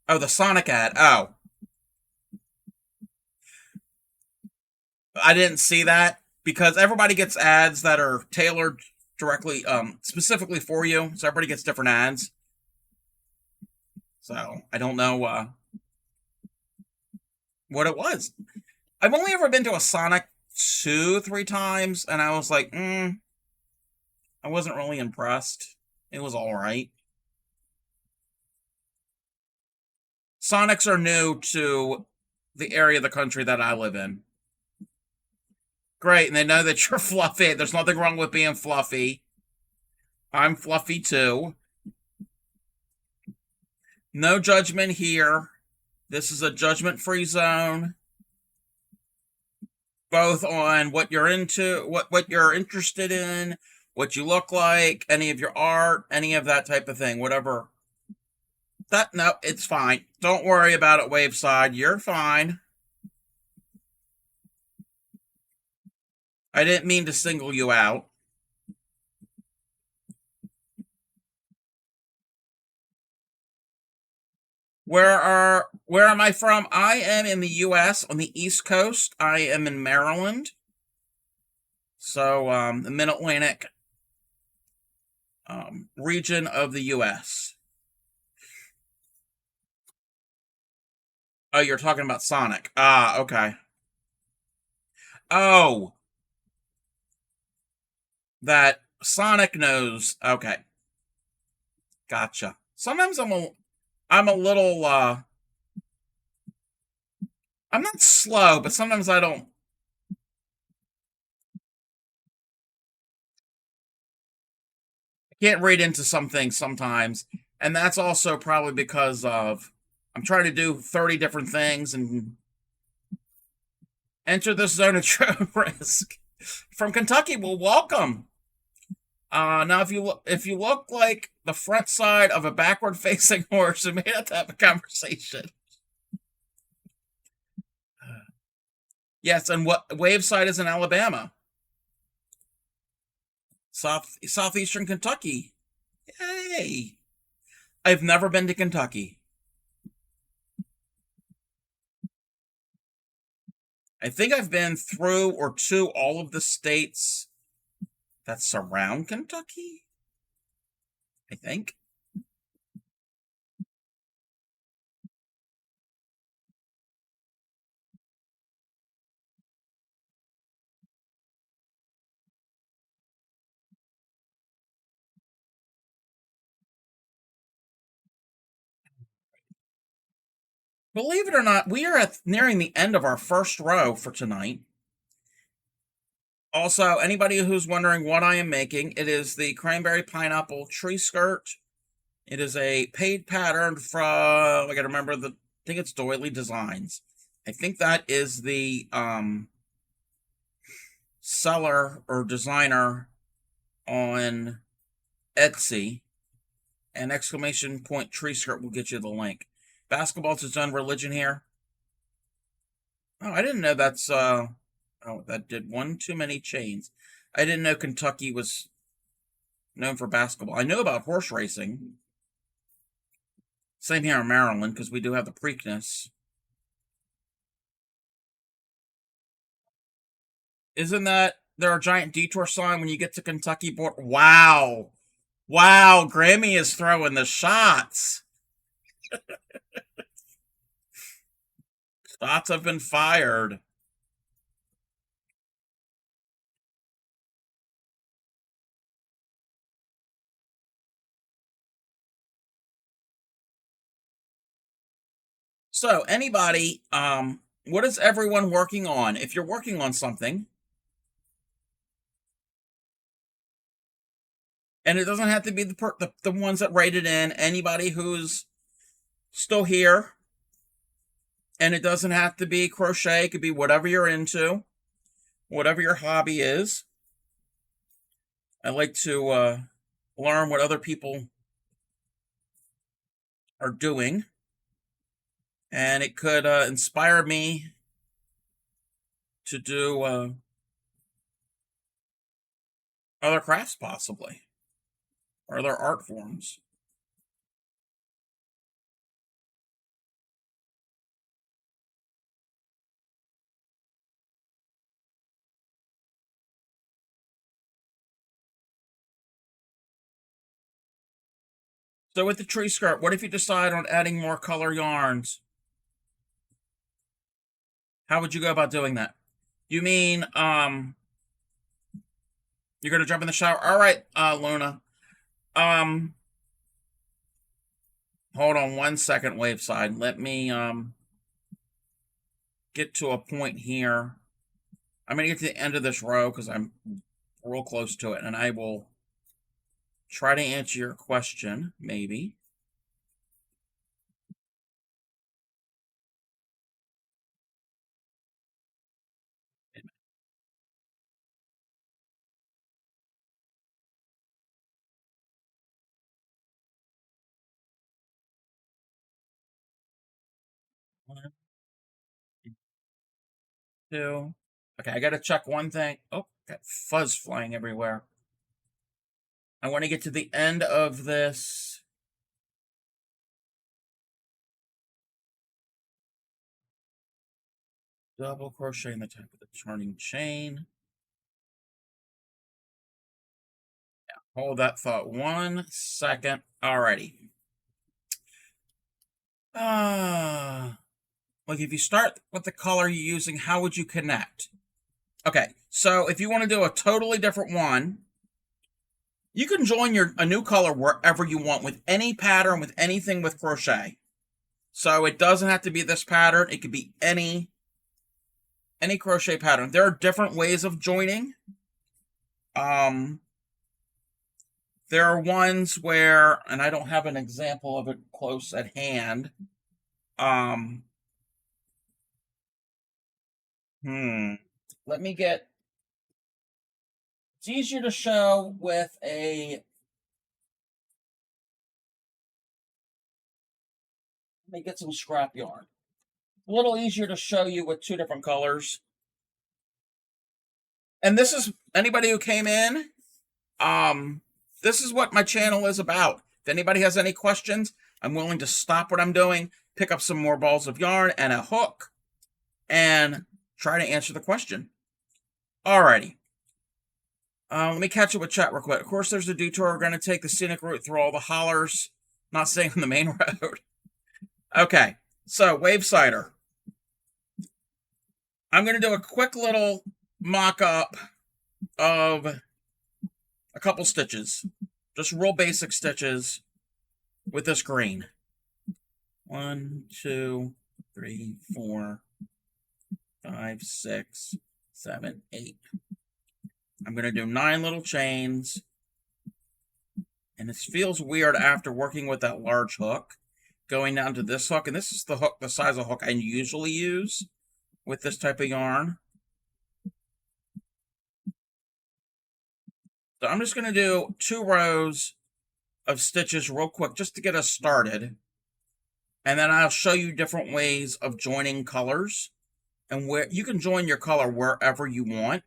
the Sonic ad. Oh. I didn't see that because everybody gets ads that are tailored directly, specifically for you. So everybody gets different ads. So I don't know what it was. I've only ever been to a Sonic 2-3 times, and I was like, I wasn't really impressed. It was all right. Sonics are new to the area of the country that I live in. Great, and they know that you're fluffy. There's nothing wrong with being fluffy. I'm fluffy too. No judgment here. This is a judgment-free zone, both on what you're into, what you're interested in, what you look like, any of your art, any of that type of thing, whatever. That no, it's fine. Don't worry about it, Waveside. You're fine. I didn't mean to single you out. Where am I from? I am in the US on the East Coast. I am in Maryland. So the mid Atlantic region of the US. Oh, you're talking about Sonic. Ah, okay. Oh, that Sonic knows. Okay, gotcha. Sometimes I'm a little I'm not slow, but sometimes I can't read into some things sometimes. And that's also probably because of I'm trying to do 30 different things and enter this zone of risk. From Kentucky, well, welcome. Now if you look like the front side of a backward facing horse, we may have to have a conversation. Yes, and what Waveside is in Alabama, southeastern Kentucky. Yay! I've never been to Kentucky. I think I've been through or to all of the states that surround Kentucky. I think. Believe it or not, we are nearing the end of our first row for tonight. Also, anybody who's wondering what I am making, it is the Cranberry Pineapple Tree Skirt. It is a paid pattern from, I gotta remember I think it's Doily Designs. I think that is the seller or designer on Etsy. And exclamation point tree skirt will get you the link. Basketball's its own religion here. Oh, I didn't know that's oh, that did one too many chains. I didn't know Kentucky was known for basketball. I know about horse racing. Same here in Maryland because we do have the Preakness. Isn't that there a giant detour sign when you get to Kentucky border? Wow. Wow, Grammy is throwing the shots. Shots have been fired. So, anybody, what is everyone working on? If you're working on something, and it doesn't have to be the ones that rated in, anybody who's still here, and it doesn't have to be crochet, it could be whatever you're into, whatever your hobby is. I like to learn what other people are doing, and it could inspire me to do other crafts possibly, or other art forms. So with the tree skirt, what if you decide on adding more color yarns? How would you go about doing that? You mean you're gonna jump in the shower? All right, Luna. Um Hold on one second, Waveside. Let me get to a point here. I'm gonna get to the end of this row because I'm real close to it, and I will try to answer your question, maybe. One, two. Okay, I gotta check one thing. Oh, got fuzz flying everywhere. I want to get to the end of this. Double crochet in the top of the turning chain. Hold that thought 1 second. Alrighty. Like if you start with the color you're using, how would you connect? Okay, so if you want to do a totally different one, you can join a new color wherever you want with any pattern, with anything with crochet. So it doesn't have to be this pattern. It could be any crochet pattern. There are different ways of joining. There are ones where, and I don't have an example of it close at hand. Let me get. It's easier to show with a. Let me get some scrap yarn. A little easier to show you with two different colors. And this is anybody who came in. This is what my channel is about. If anybody has any questions, I'm willing to stop what I'm doing, pick up some more balls of yarn and a hook, and try to answer the question. Alrighty. Let me catch up with chat real quick. Of course, there's a detour. We're going to take the scenic route through all the hollers. Not staying on the main road. Okay, so wave cider. I'm going to do a quick little mock-up of a couple stitches. Just real basic stitches with this green. 1, 2, 3, 4, 5, 6, 7, 8. I'm going to do 9 little chains. And this feels weird after working with that large hook. Going down to this hook. And this is the hook, the size of hook I usually use with this type of yarn. So I'm just going to do 2 rows of stitches real quick just to get us started. And then I'll show you different ways of joining colors. And where you can join your color wherever you want.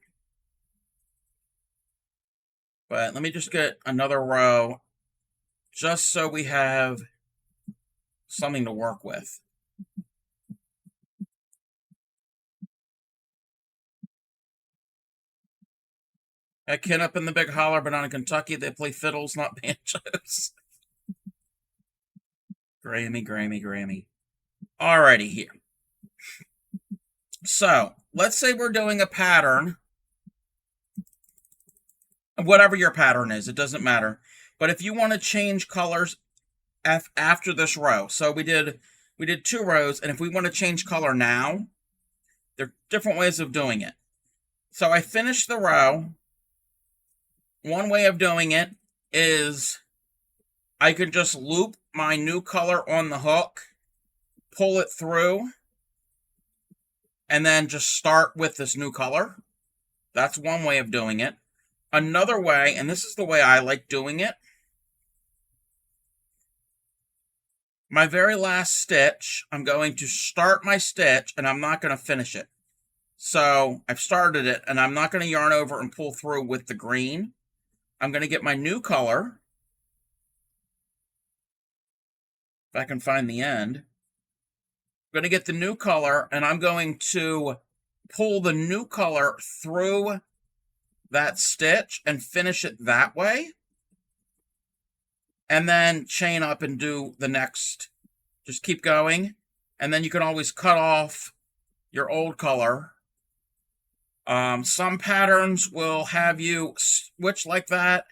But let me just get another row just so we have something to work with. I ken up in the big holler, but down in Kentucky, they play fiddles, not banjos. Grammy, Grammy, Grammy. Alrighty here. So, let's say we're doing a pattern. Whatever your pattern is, it doesn't matter. But if you want to change colors after this row, so we did 2 rows, and if we want to change color now, there are different ways of doing it. So I finished the row. One way of doing it is I could just loop my new color on the hook, pull it through, and then just start with this new color. That's one way of doing it. Another way, and this is the way I like doing it, my very last stitch, I'm going to start my stitch, and I'm not going to finish it. So I've started it, and I'm not going to yarn over and pull through with the green. I'm going to get my new color. If I can find the end. I'm going to get the new color, and I'm going to pull the new color through that stitch and finish it that way. And then chain up and do the next. Just keep going. And then you can always cut off your old color. Some patterns will have you switch like that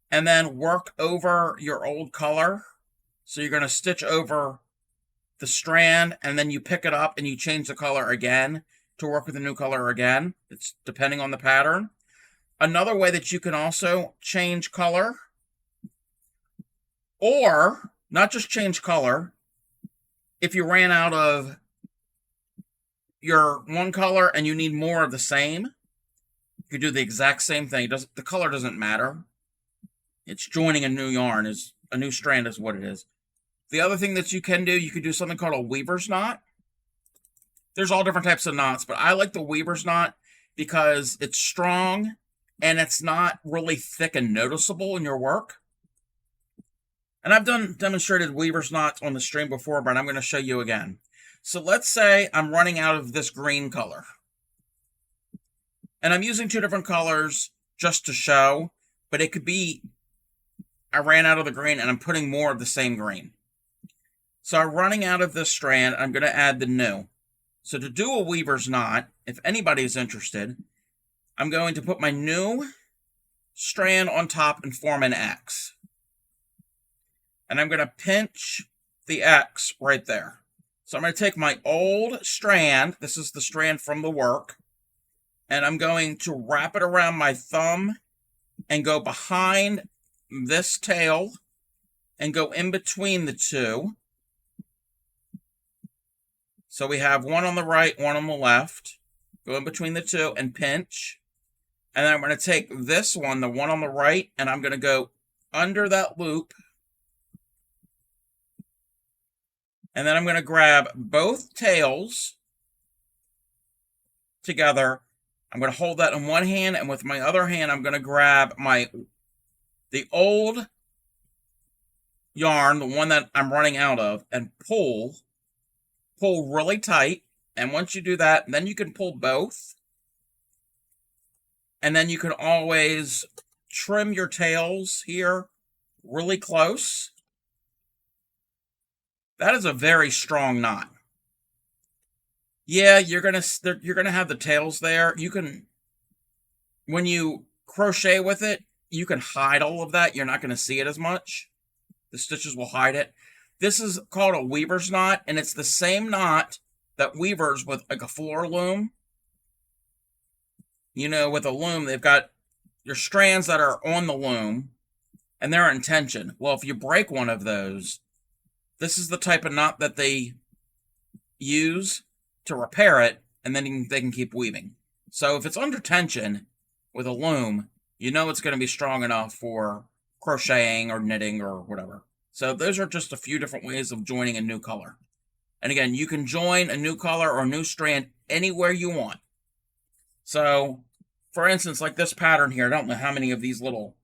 and then work over your old color. So you're going to stitch over the strand and then you pick it up and you change the color again to work with the new color again. It's depending on the pattern. Another way that you can also change color, or not just change color, if you ran out of your one color and you need more of the same, you do the exact same thing. The color doesn't matter. It's joining a new yarn, is a new strand is what it is. The other thing that you can do something called a weaver's knot. There's all different types of knots, but I like the weaver's knot because it's strong and it's not really thick and noticeable in your work. And I've done demonstrated weaver's knots on the stream before, but I'm going to show you again. So let's say I'm running out of this green color. And I'm using two different colors just to show, but it could be I ran out of the green and I'm putting more of the same green. So I'm running out of this strand. I'm going to add the new. So to do a weaver's knot, if anybody is interested, I'm going to put my new strand on top and form an X. And I'm going to pinch the X right there. So I'm going to take my old strand, this is the strand from the work, and I'm going to wrap it around my thumb and go behind this tail and go in between the two. So we have one on the right, one on the left. Go in between the two and pinch. And then I'm going to take this one, the one on the right, and I'm going to go under that loop. And then I'm going to grab both tails together. I'm going to hold that in one hand, and with my other hand, I'm going to grab the old yarn, the one that I'm running out of, and pull really tight. And once you do that, then you can pull both. And then you can always trim your tails here really close. That is a very strong knot. Yeah, you're gonna have the tails there. You can, when you crochet with it, you can hide all of that. You're not going to see it as much. The stitches will hide it. This is called a weaver's knot, and it's the same knot that weavers with like a floor loom. You know, with a loom, they've got your strands that are on the loom, and they're in tension. Well, if you break one of those, this is the type of knot that they use to repair it, and then they can keep weaving. So if it's under tension with a loom, you know it's going to be strong enough for crocheting or knitting or whatever. So those are just a few different ways of joining a new color. And again, you can join a new color or a new strand anywhere you want. So, for instance, like this pattern here, I don't know how many of these little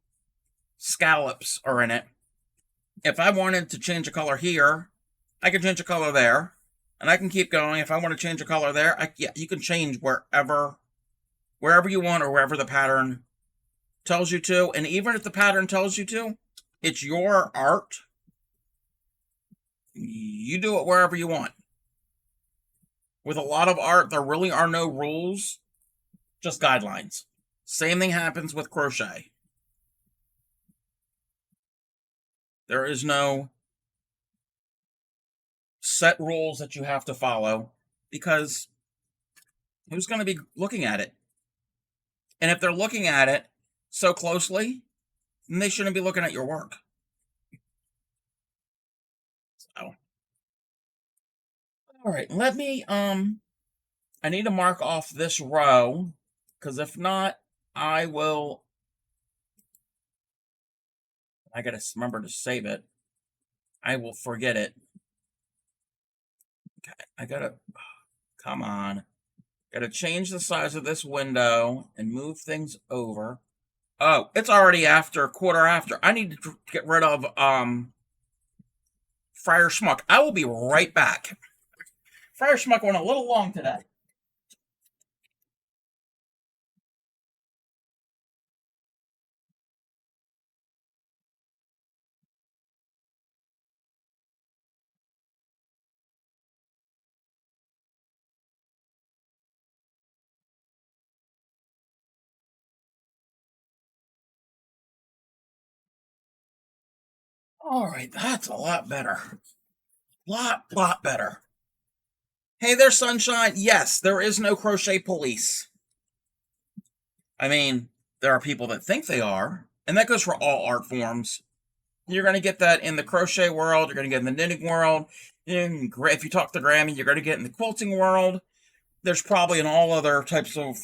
scallops are in it. If I wanted to change a color here, I can change a color there, and I can keep going. If I want to change a color there, you can change wherever you want or wherever the pattern tells you to. And even if the pattern tells you to, it's your art. You do it wherever you want. With a lot of art, there really are no rules, just guidelines. Same thing happens with crochet. There is no set rules that you have to follow because who's going to be looking at it? And if they're looking at it so closely, then they shouldn't be looking at your work. So, all right, let me, I need to mark off this row because if not, I got to remember to save it. I will forget it. Okay, come on. Got to change the size of this window and move things over. Oh, it's already quarter after. I need to get rid of Friar Schmuck. I will be right back. Friar Schmuck went a little long today. All right, that's a lot better. Lot better. Hey there, sunshine. Yes, there is no crochet police. I mean, there are people that think they are, and that goes for all art forms. You're going to get that in the crochet world. You're going to get in the knitting world. If you talk to Grammy, you're going to get in the quilting world. There's probably in all other types of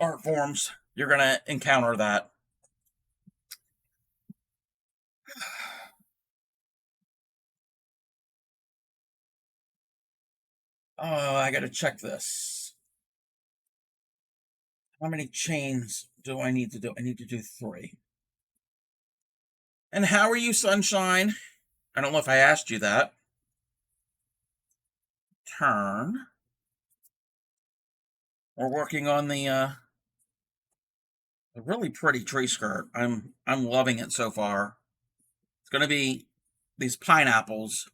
art forms, you're going to encounter that. Oh, I gotta check this. How many chains do I need to do? I need to do 3. And how are you, Sunshine? I don't know if I asked you that. Turn. We're working on the a really pretty tree skirt. I'm loving it so far. It's gonna be these pineapples.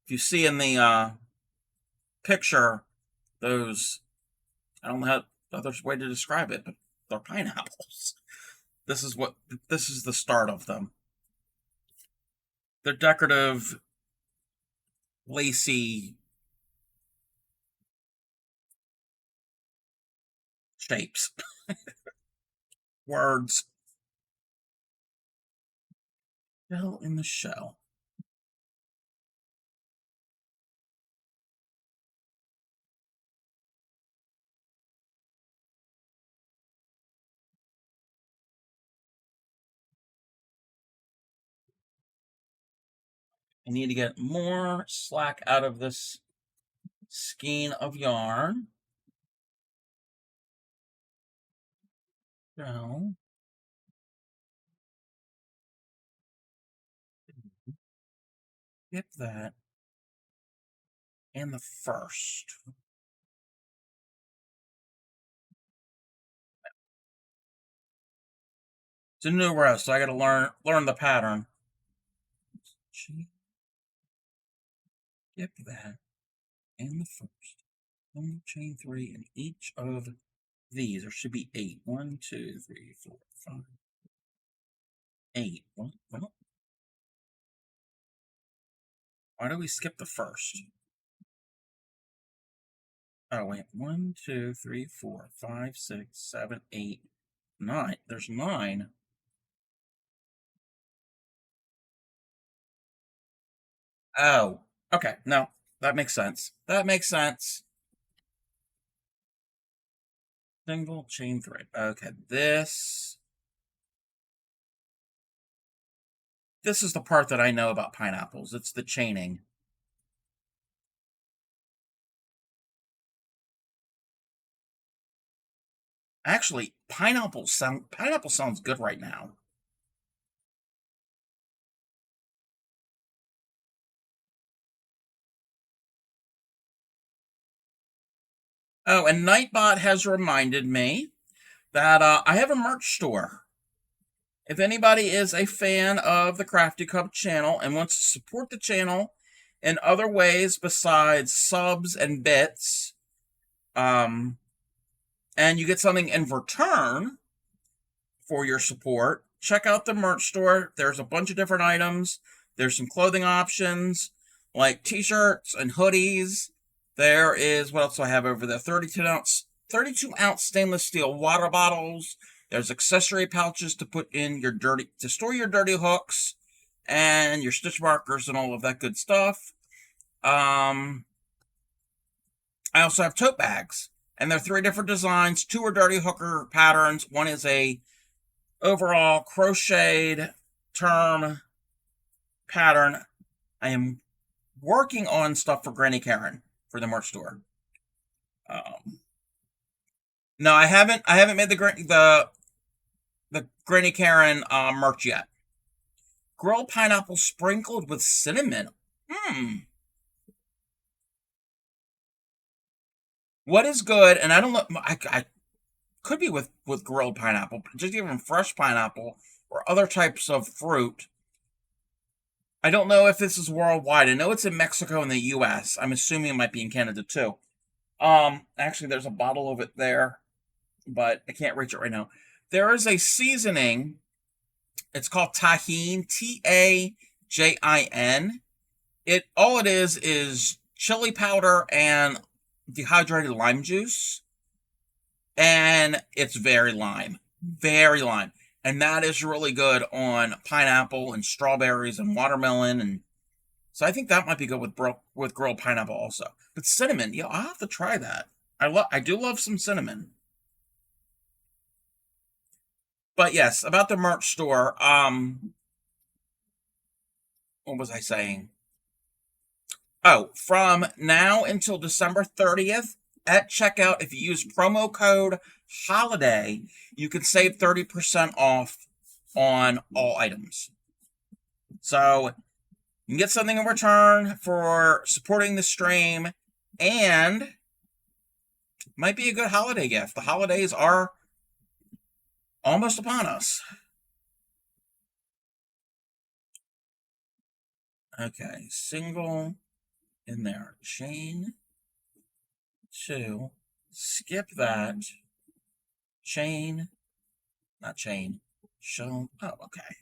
If you see in the picture, those I don't know how other way to describe it, but they're pineapples. This is the start of them. They're decorative, lacy shapes. Words. Shell in the shell. I need to get more slack out of this skein of yarn. So, get that. And the first. It's a new row, so I gotta learn the pattern. Get that. And the first. One, chain 3 in each of these. There should be 8. 1, 2, 3, 4, 5. 8. Well, why do we skip the first? Oh, wait. 1, 2, 3, 4, 5, 6, 7, 8, 9. There's 9. Oh, okay. No, that makes sense. That makes sense. Single chain thread. Okay, this is the part that I know about pineapples. It's the chaining. Actually, pineapple sounds good right now. Oh, and Nightbot has reminded me that I have a merch store. If anybody is a fan of the Crafty Cup channel and wants to support the channel in other ways besides subs and bits, and you get something in return for your support, check out the merch store. There's a bunch of different items. There's some clothing options like t-shirts and hoodies. There is what else do I have over there? 32 ounce stainless steel water bottles. There's accessory pouches to put in to store your dirty hooks and your stitch markers and all of that good stuff. I also have tote bags, and they're 3 different designs. 2 are dirty hooker patterns. One is a overall crocheted term pattern. I am working on stuff for Granny Karen for the merch store. No, I haven't. I haven't made the Granny Karen merch yet. Grilled pineapple sprinkled with cinnamon. What is good? And I don't know. I could be with grilled pineapple, but just even fresh pineapple or other types of fruit. I don't know if this is worldwide. I know it's in Mexico and the US. I'm assuming it might be in Canada too. Actually, there's a bottle of it there, but I can't reach it right now. There is a seasoning. It's called Tajin, Tajin. All it is chili powder and dehydrated lime juice, and it's very lime, and that is really good on pineapple and strawberries and watermelon, and so I think that might be good with grilled pineapple also. But cinnamon, yeah, I'll have to try that. I do love some cinnamon. But yes, about the merch store. What was I saying? Oh, from now until December 30th at checkout, if you use promo code HOLIDAY, you can save 30% off on all items. So you can get something in return for supporting the stream, and might be a good holiday gift. The holidays are almost upon us. Okay, single in there. Chain 2. Skip that. Chain. Not chain. Show. Oh, okay.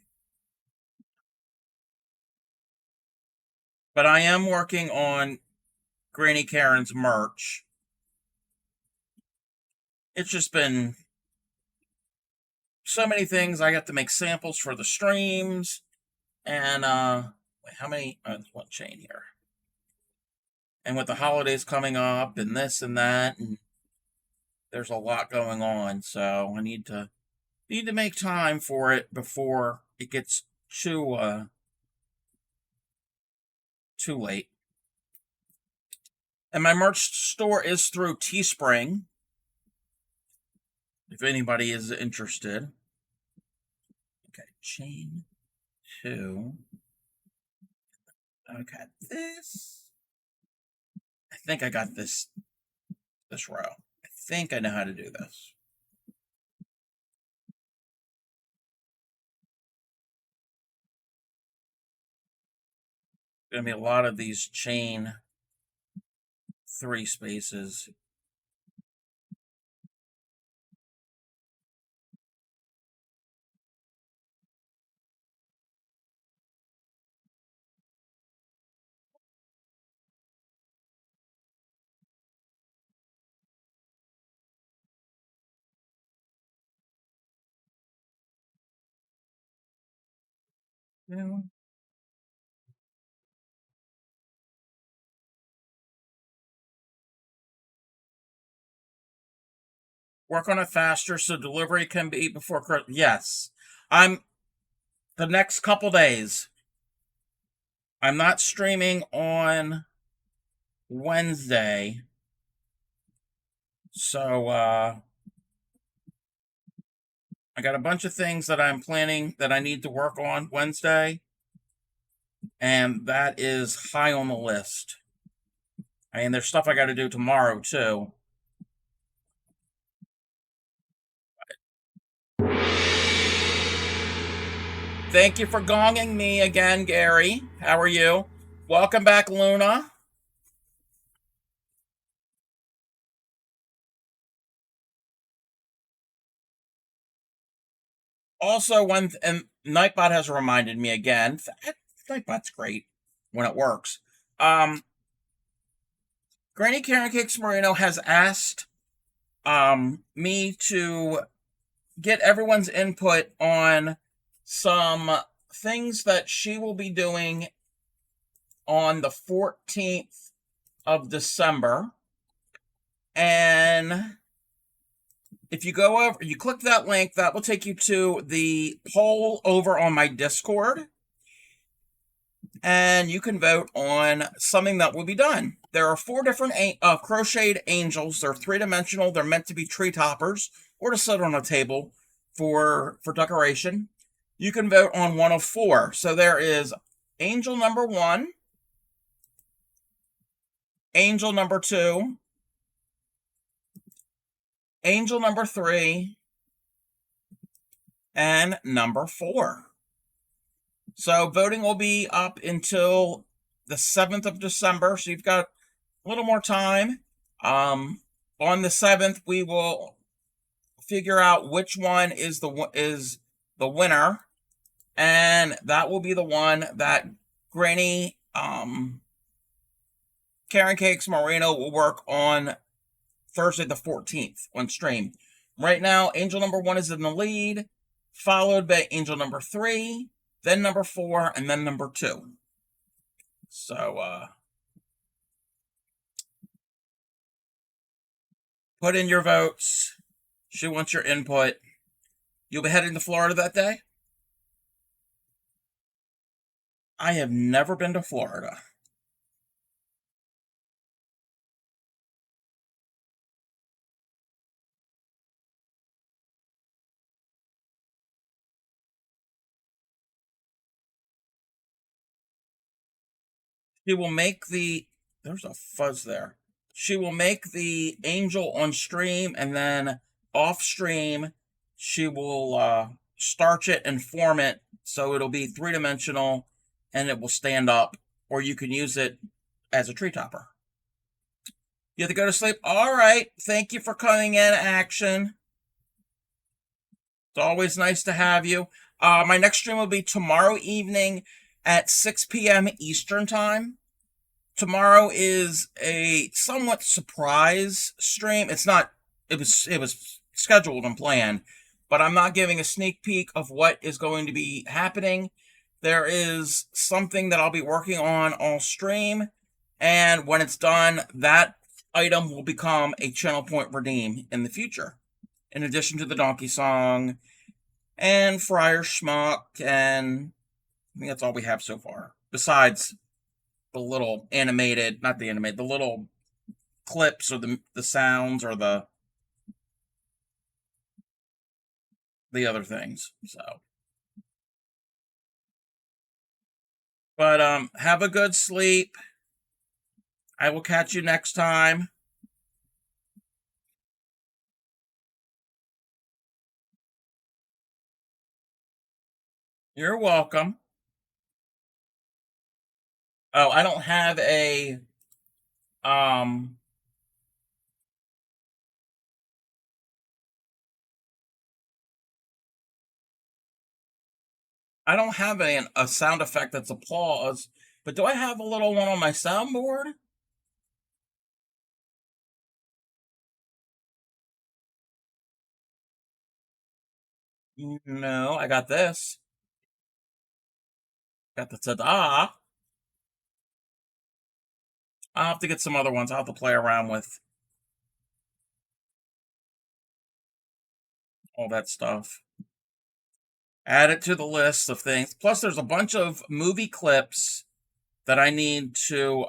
But I am working on Granny Karen's merch. It's just been so many things. I got to make samples for the streams. And, wait, how many? There's one chain here. And with the holidays coming up and this and that, and there's a lot going on. So I need to make time for it before it gets too late. And my merch store is through Teespring, if anybody is interested. Okay, chain 2. Okay, this. I think I got this row. I think I know how to do this. Gonna be a lot of these chain 3 spaces. Yeah. Work on it faster so delivery can be before Christmas. Yes. I'm the next couple days. I'm not streaming on Wednesday. So I got a bunch of things that I'm planning that I need to work on Wednesday. And that is high on the list. And there's stuff I got to do tomorrow too. Thank you for gonging me again, Gary. How are you? Welcome back, Luna. Also, and Nightbot has reminded me again. Nightbot's great when it works. Granny Karen Cakes Marino has asked me to get everyone's input on some things that she will be doing on the 14th of December. And if you go over, you click that link, that will take you to the poll over on my Discord. And you can vote on something that will be done. There are 4 different crocheted angels. They're 3-dimensional. They're meant to be tree toppers or to sit on a table for decoration. You can vote on one of 4. So there is angel number 1, angel number 2, angel number 3, and number 4. So voting will be up until the 7th of December. So you've got a little more time. On the 7th, we will figure out which one is the winner, and that will be the one that Granny Karen Cakes Marino will work on Thursday the 14th on stream. Right now, angel number 1 is in the lead, followed by angel number 3, then number 4, and then number 2. So, put in your votes. She wants your input. You'll be heading to Florida that day? I have never been to Florida. She will make the, there's a fuzz there. She will make the angel on stream, and then off stream, she will starch it and form it so it'll be 3 dimensional and it will stand up, or you can use it as a tree topper. You have to go to sleep? All right. Thank you for coming in, Action. It's always nice to have you. My next stream will be tomorrow evening at 6 p.m. Eastern Time. Tomorrow is a somewhat surprise stream. It's not, it was scheduled and planned, but I'm not giving a sneak peek of what is going to be happening. There is something that I'll be working on all stream, and when it's done, that item will become a channel point redeem in the future. In addition to the donkey song and Friar Schmuck, and I think that's all we have so far. Besides the little animated, not the animated, the little clips or the sounds or the other things. So, but have a good sleep. I will catch you next time. You're welcome. Oh, I don't have a um I don't have a sound effect that's applause, but do I have a little one on my soundboard? No, I got this. Got the ta-da. I'll have to get some other ones. I'll have to play around with all that stuff. Add it to the list of things. Plus, there's a bunch of movie clips that I need to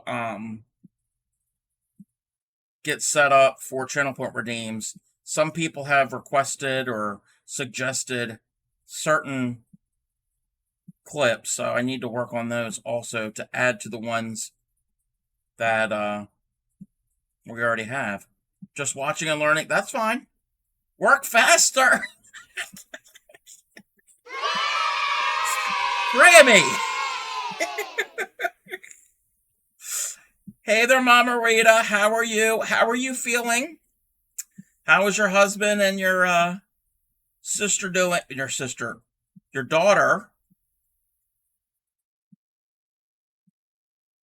get set up for channel point redeems. Some people have requested or suggested certain clips, so I need to work on those also to add to the ones that we already have. Just watching and learning, that's fine. Work faster. Grammy. Hey there, Mama Rita. How are you? How are you feeling? How is your husband and your sister doing? Your daughter.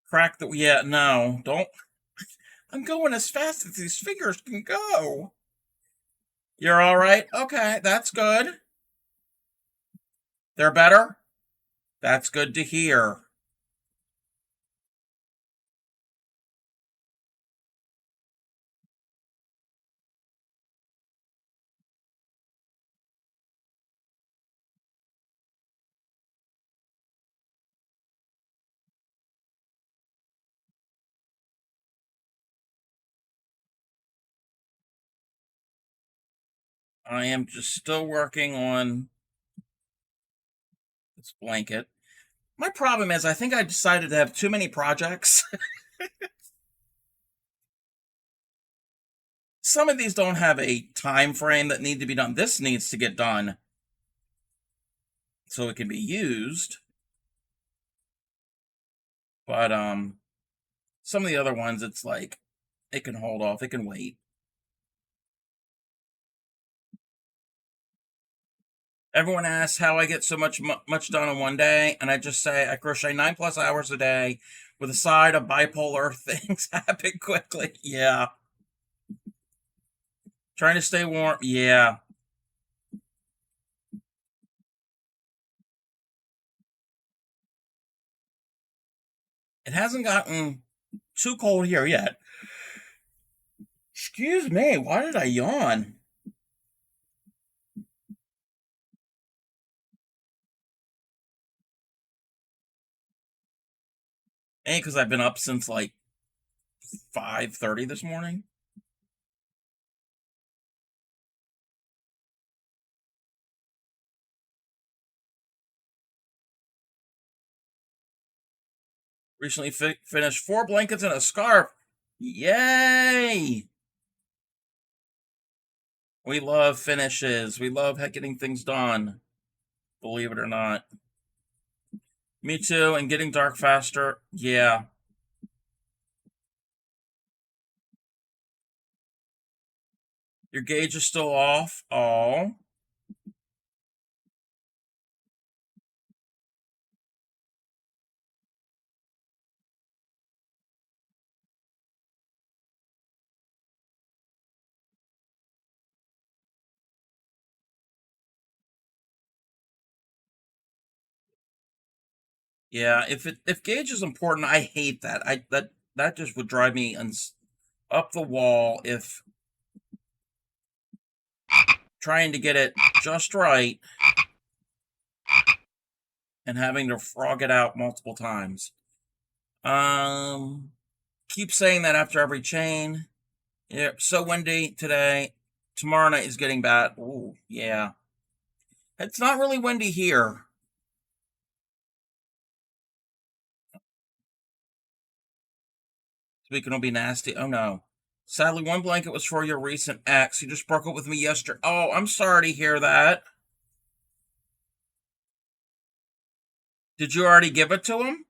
Crack the, yeah, no, don't. I'm going as fast as these fingers can go. You're all right? Okay, that's good. They're better? That's good to hear. I am just still working on this blanket. My problem is, I think I decided to have too many projects. Some of these don't have a time frame that need to be done. This needs to get done so it can be used. But some of the other ones, it's like it can hold off, it can wait. Everyone asks how I get so much done in one day, and I just say I crochet 9+ hours a day with a side of bipolar. Things happen quickly. Yeah. Trying to stay warm. Yeah. It hasn't gotten too cold here yet. Excuse me, why did I yawn? Ain't because I've been up since like 5:30 this morning. Recently finished 4 blankets and a scarf. Yay! We love finishes. We love getting things done. Believe it or not. Me too. And getting dark faster. Yeah. Your gauge is still off. Oh. Yeah. If gauge is important, I hate that. That just would drive me up the wall if trying to get it just right and having to frog it out multiple times. Um, keep saying that after every chain. Yeah, so windy today. Tomorrow night is getting bad. Ooh, yeah. It's not really windy here. Speaking will be nasty. Oh no. Sadly, one blanket was for your recent ex. He just broke up with me yesterday. Oh, I'm sorry to hear that. Did you already give it to him?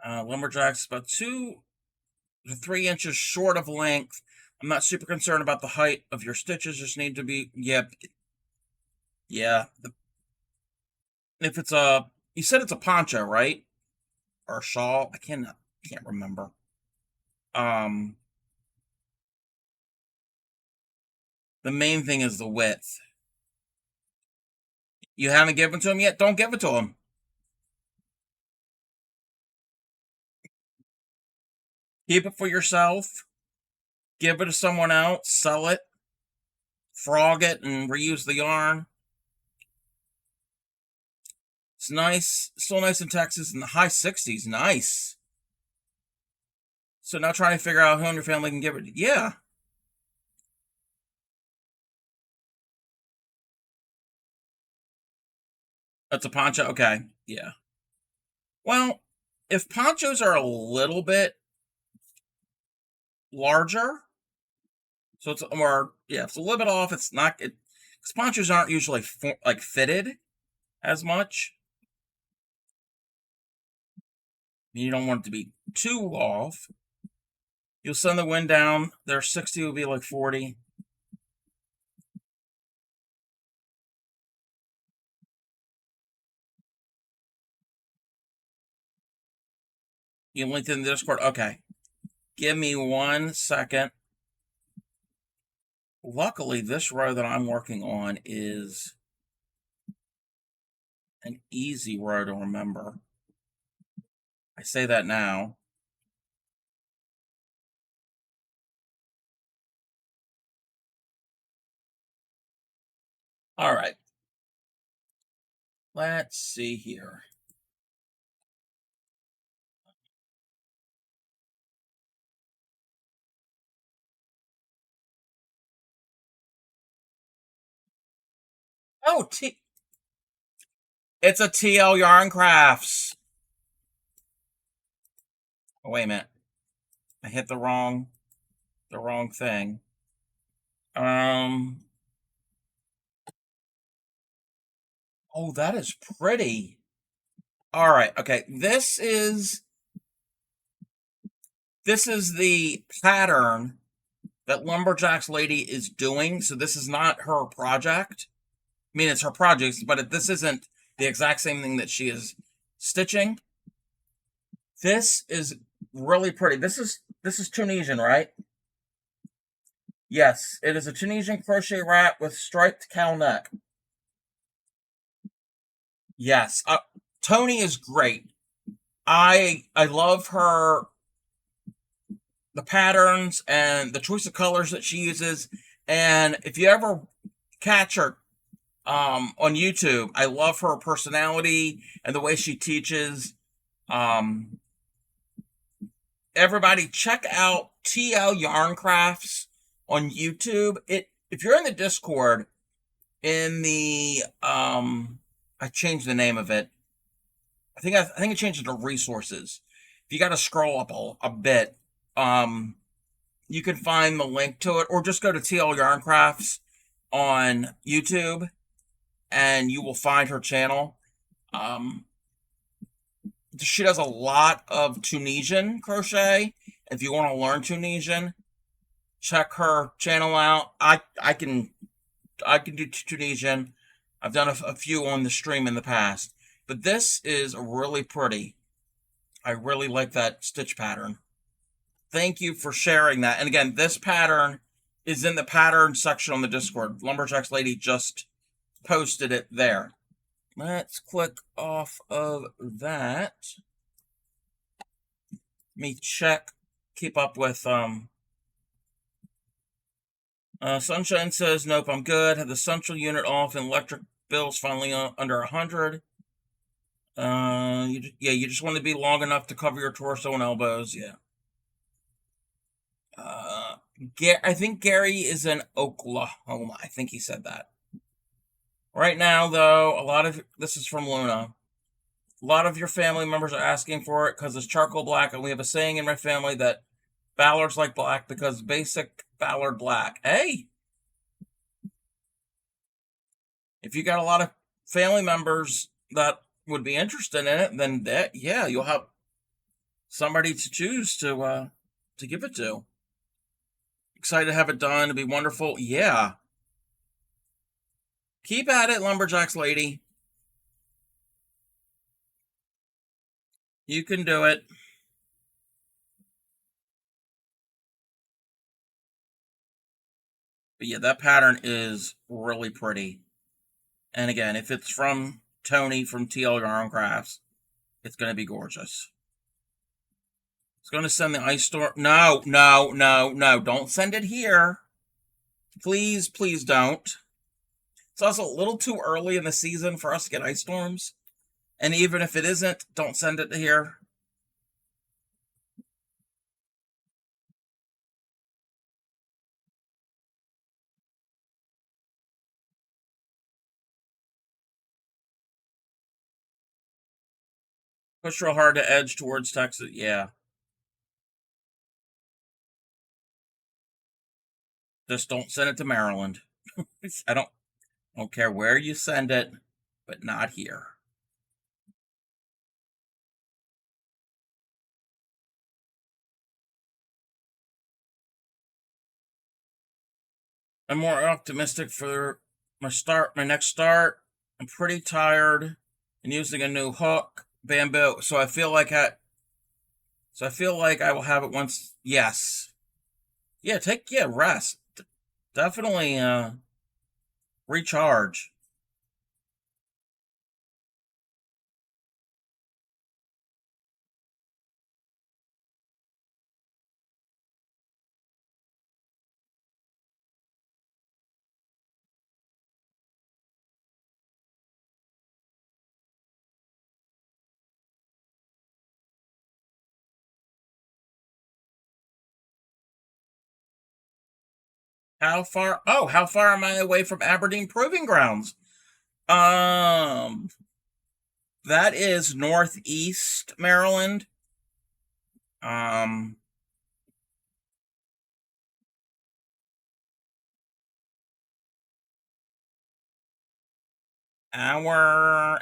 Lumberjack's about 2 to 3 inches short of length. I'm not super concerned about the height of your stitches. Just need to be, yep, yeah. If it's you said it's a poncho, right? Or a shawl? I can't remember. Um, the main thing is the width. You haven't given to him yet? Don't give it to him. Keep it for yourself. Give it to someone else. Sell it. Frog it and reuse the yarn. It's nice. Still nice in Texas in the high 60s. Nice. So now trying to figure out who in your family can give it. Yeah. That's a poncho. Okay. Yeah. Well, if ponchos are a little bit larger, so it's more, yeah, if it's a little bit off, it's not, because ponchos aren't usually like fitted as much. You don't want it to be too off. You'll send the wind down. Their 60 will be like 40. You linked in the Discord. Okay. Give me 1 second. Luckily, this row that I'm working on is an easy row to remember. I say that now. All right. Let's see here. Oh, it's a TL Yarn Crafts. Oh, wait a minute. I hit the wrong thing. Um. Oh, that is pretty. All right. Okay. This is the pattern that Lumberjack's lady is doing. So this is not her project. I mean, it's her project, but this isn't the exact same thing that she is stitching. This is really pretty. This is Tunisian, right? Yes, it is a Tunisian crochet wrap with striped cow neck. Yes, Tony is great. I love her, the patterns and the choice of colors that she uses. And if you ever catch her on YouTube, I love her personality and the way she teaches. Um, Everybody, check out TL Yarn Crafts on YouTube. If you're in the Discord, in the I changed the name of it. I think I changed it to resources. If you got to scroll up a bit, um, you can find the link to it, or just go to TL Yarn Crafts on YouTube, and you will find her channel. Um, she does a lot of Tunisian crochet. If you want to learn Tunisian, check her channel out. I can do Tunisian. I've done a few on the stream in the past, but this is really pretty. I really like that stitch pattern. Thank you for sharing that. And again, this pattern is in the pattern section on the Discord. Lumberjacks Lady just posted it there. Let's click off of that. Let me check, keep up with Sunshine says, nope, I'm good. Had the central unit off and electric bills finally under 100. You just want to be long enough to cover your torso and elbows. Yeah. I think Gary is in Oklahoma. I think he said that. Right now, though, this is from Luna. A lot of your family members are asking for it because it's charcoal black, and we have a saying in my family that Ballards like black because basic Ballard black. Hey, if you got a lot of family members that would be interested in it, then yeah, you'll have somebody to choose to give it to. Excited to have it done. It'd be wonderful. Yeah. Keep at it, Lumberjacks Lady. You can do it. But yeah, that pattern is really pretty. And again, if it's from Tony from TL Yarn Crafts, it's going to be gorgeous. It's going to send the ice storm. No, no, no, no. Don't send it here. Please, please don't. It's also a little too early in the season for us to get ice storms. And even if it isn't, don't send it here. Push real hard to edge towards Texas. Yeah. Just don't send it to Maryland. I don't care where you send it, but not here. I'm more optimistic for my next start. I'm pretty tired and using a new hook, bamboo. So I feel like I will have it once. Yes. Yeah, rest. Definitely recharge. How far am I away from Aberdeen Proving Grounds? Um that is northeast Maryland. Um hour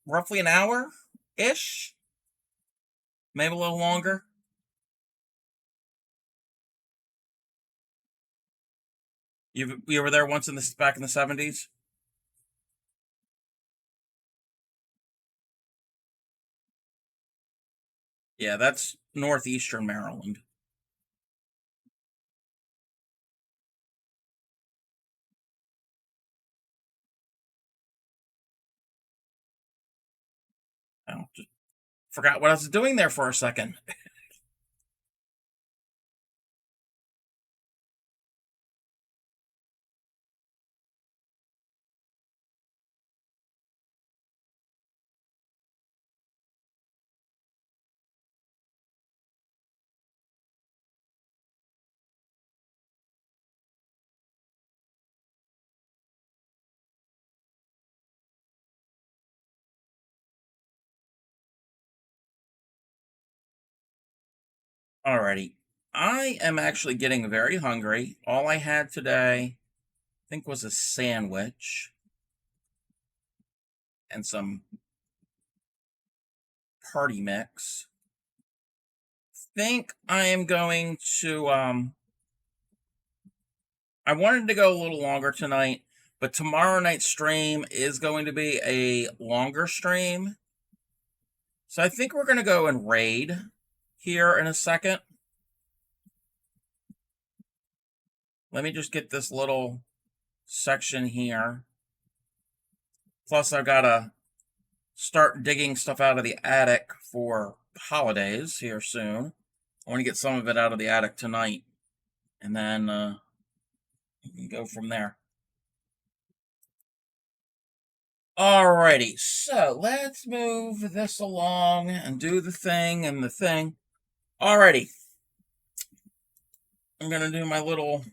roughly an hour ish, maybe a little longer. You were there once back in the 70s? Yeah, that's northeastern Maryland. I just forgot what I was doing there for a second. Alrighty. I am actually getting very hungry. All I had today, I think, was a sandwich and some party mix. Think I am going to I wanted to go a little longer tonight, but tomorrow night's stream is going to be a longer stream. So I think we're going to go and raid here in a second. Let me just get this little section here. Plus, I've got to start digging stuff out of the attic for holidays here soon. I want to get some of it out of the attic tonight, and then we can go from there. Alrighty, so let's move this along and do the thing and the thing. Alrighty, I'm gonna do my little.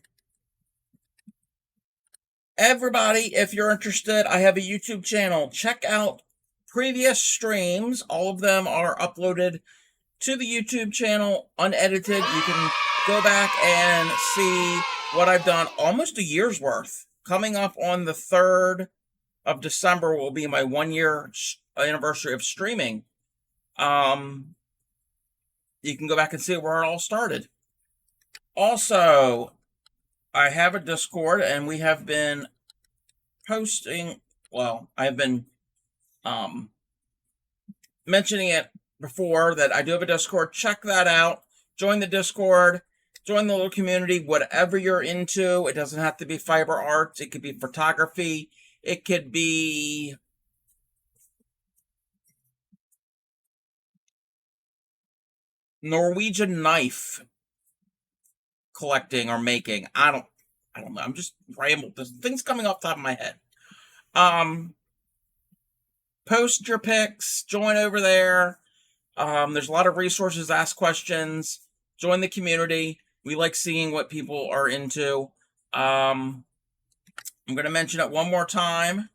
Everybody, if you're interested, I have a YouTube channel. Check out previous streams. All of them are uploaded to the YouTube channel, unedited. You can go back and see what I've done. Almost a year's worth. Coming up on the 3rd of December will be my 1-year anniversary of streaming. You can go back and see where it all started. Also, I have a Discord, and we have been posting. Well, I've been mentioning it before that I do have a Discord. Check that out. Join the Discord. Join the little community. Whatever you're into, it doesn't have to be fiber arts. It could be photography. It could be Norwegian knife collecting or making. I don't know. I'm just rambling. There's things coming off the top of my head. Post your pics. Join over there. There's a lot of resources. Ask questions. Join the community. We like seeing what people are into. I'm going to mention it one more time.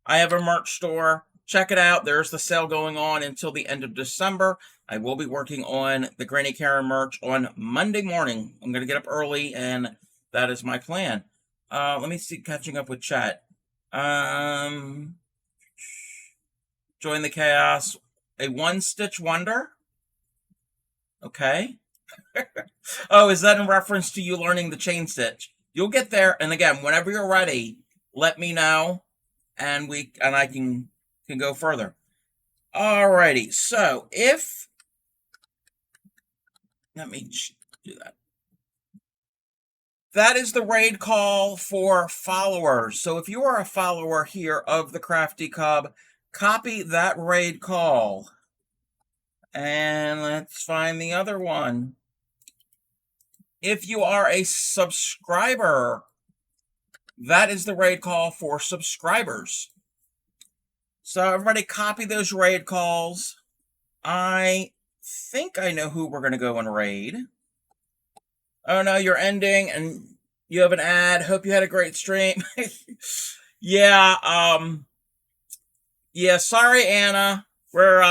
I have a merch store. Check it out. There's the sale going on until the end of December. I will be working on the Granny Karen merch on Monday morning. I'm going to get up early, and that is my plan. Let me see, catching up with chat. Join the chaos. A one-stitch wonder? Okay. Oh, is that in reference to you learning the chain stitch? You'll get there, and again, whenever you're ready, let me know, and I can go further. Alrighty, so let me do that. That is the raid call for followers. So if you are a follower here of the Crafty Cub, copy that raid call. And let's find the other one. If you are a subscriber, that is the raid call for subscribers. So everybody copy those raid calls. I think I know who we're going to go and raid. Oh no, you're ending and you have an ad. Hope you had a great stream. Yeah, sorry, Anna. We're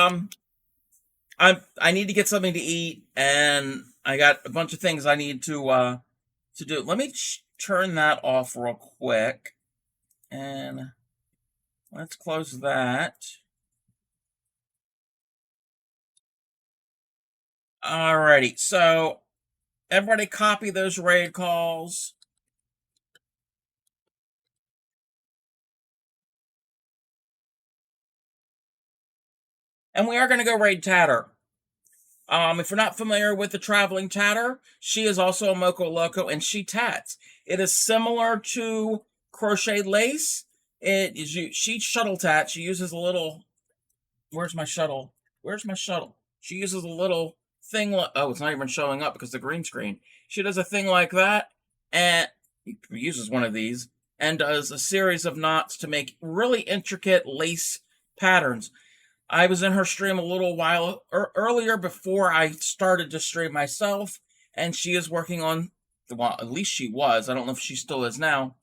I need to get something to eat, and I got a bunch of things I need to do. Let me turn that off real quick, and let's close that. Alrighty, so everybody copy those raid calls. And we are going to go raid Tatter. If you're not familiar with the traveling Tatter, she is also a Moco Loco, and she tats. It is similar to crocheted lace. She shuttle tat. She uses a little. Where's my shuttle? She uses a little thing. Oh, it's not even showing up because of the green screen. She does a thing like that, and uses one of these and does a series of knots to make really intricate lace patterns. I was in her stream a little while earlier before I started to stream myself, and she is working on, well, at least she was, I don't know if she still is now,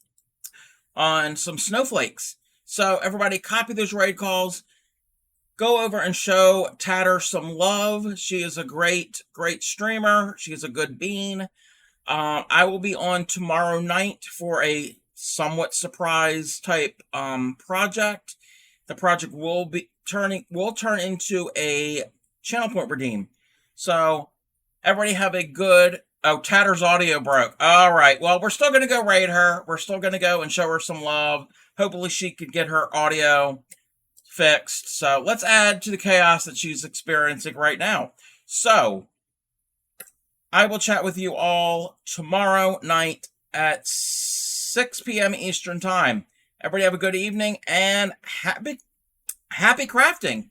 on some snowflakes. So everybody copy those raid calls, go over and show Tatter some love. She is a great streamer. She is a good bean. I will be on tomorrow night for a somewhat surprise type project. The project will turn into a channel point redeem. So everybody have a good. Oh, Tatter's audio broke. All right. Well, we're still gonna go raid her. We're still gonna go and show her some love. Hopefully, she could get her audio fixed. So let's add to the chaos that she's experiencing right now. So I will chat with you all tomorrow night at 6 p.m. Eastern Time. Everybody have a good evening and happy crafting.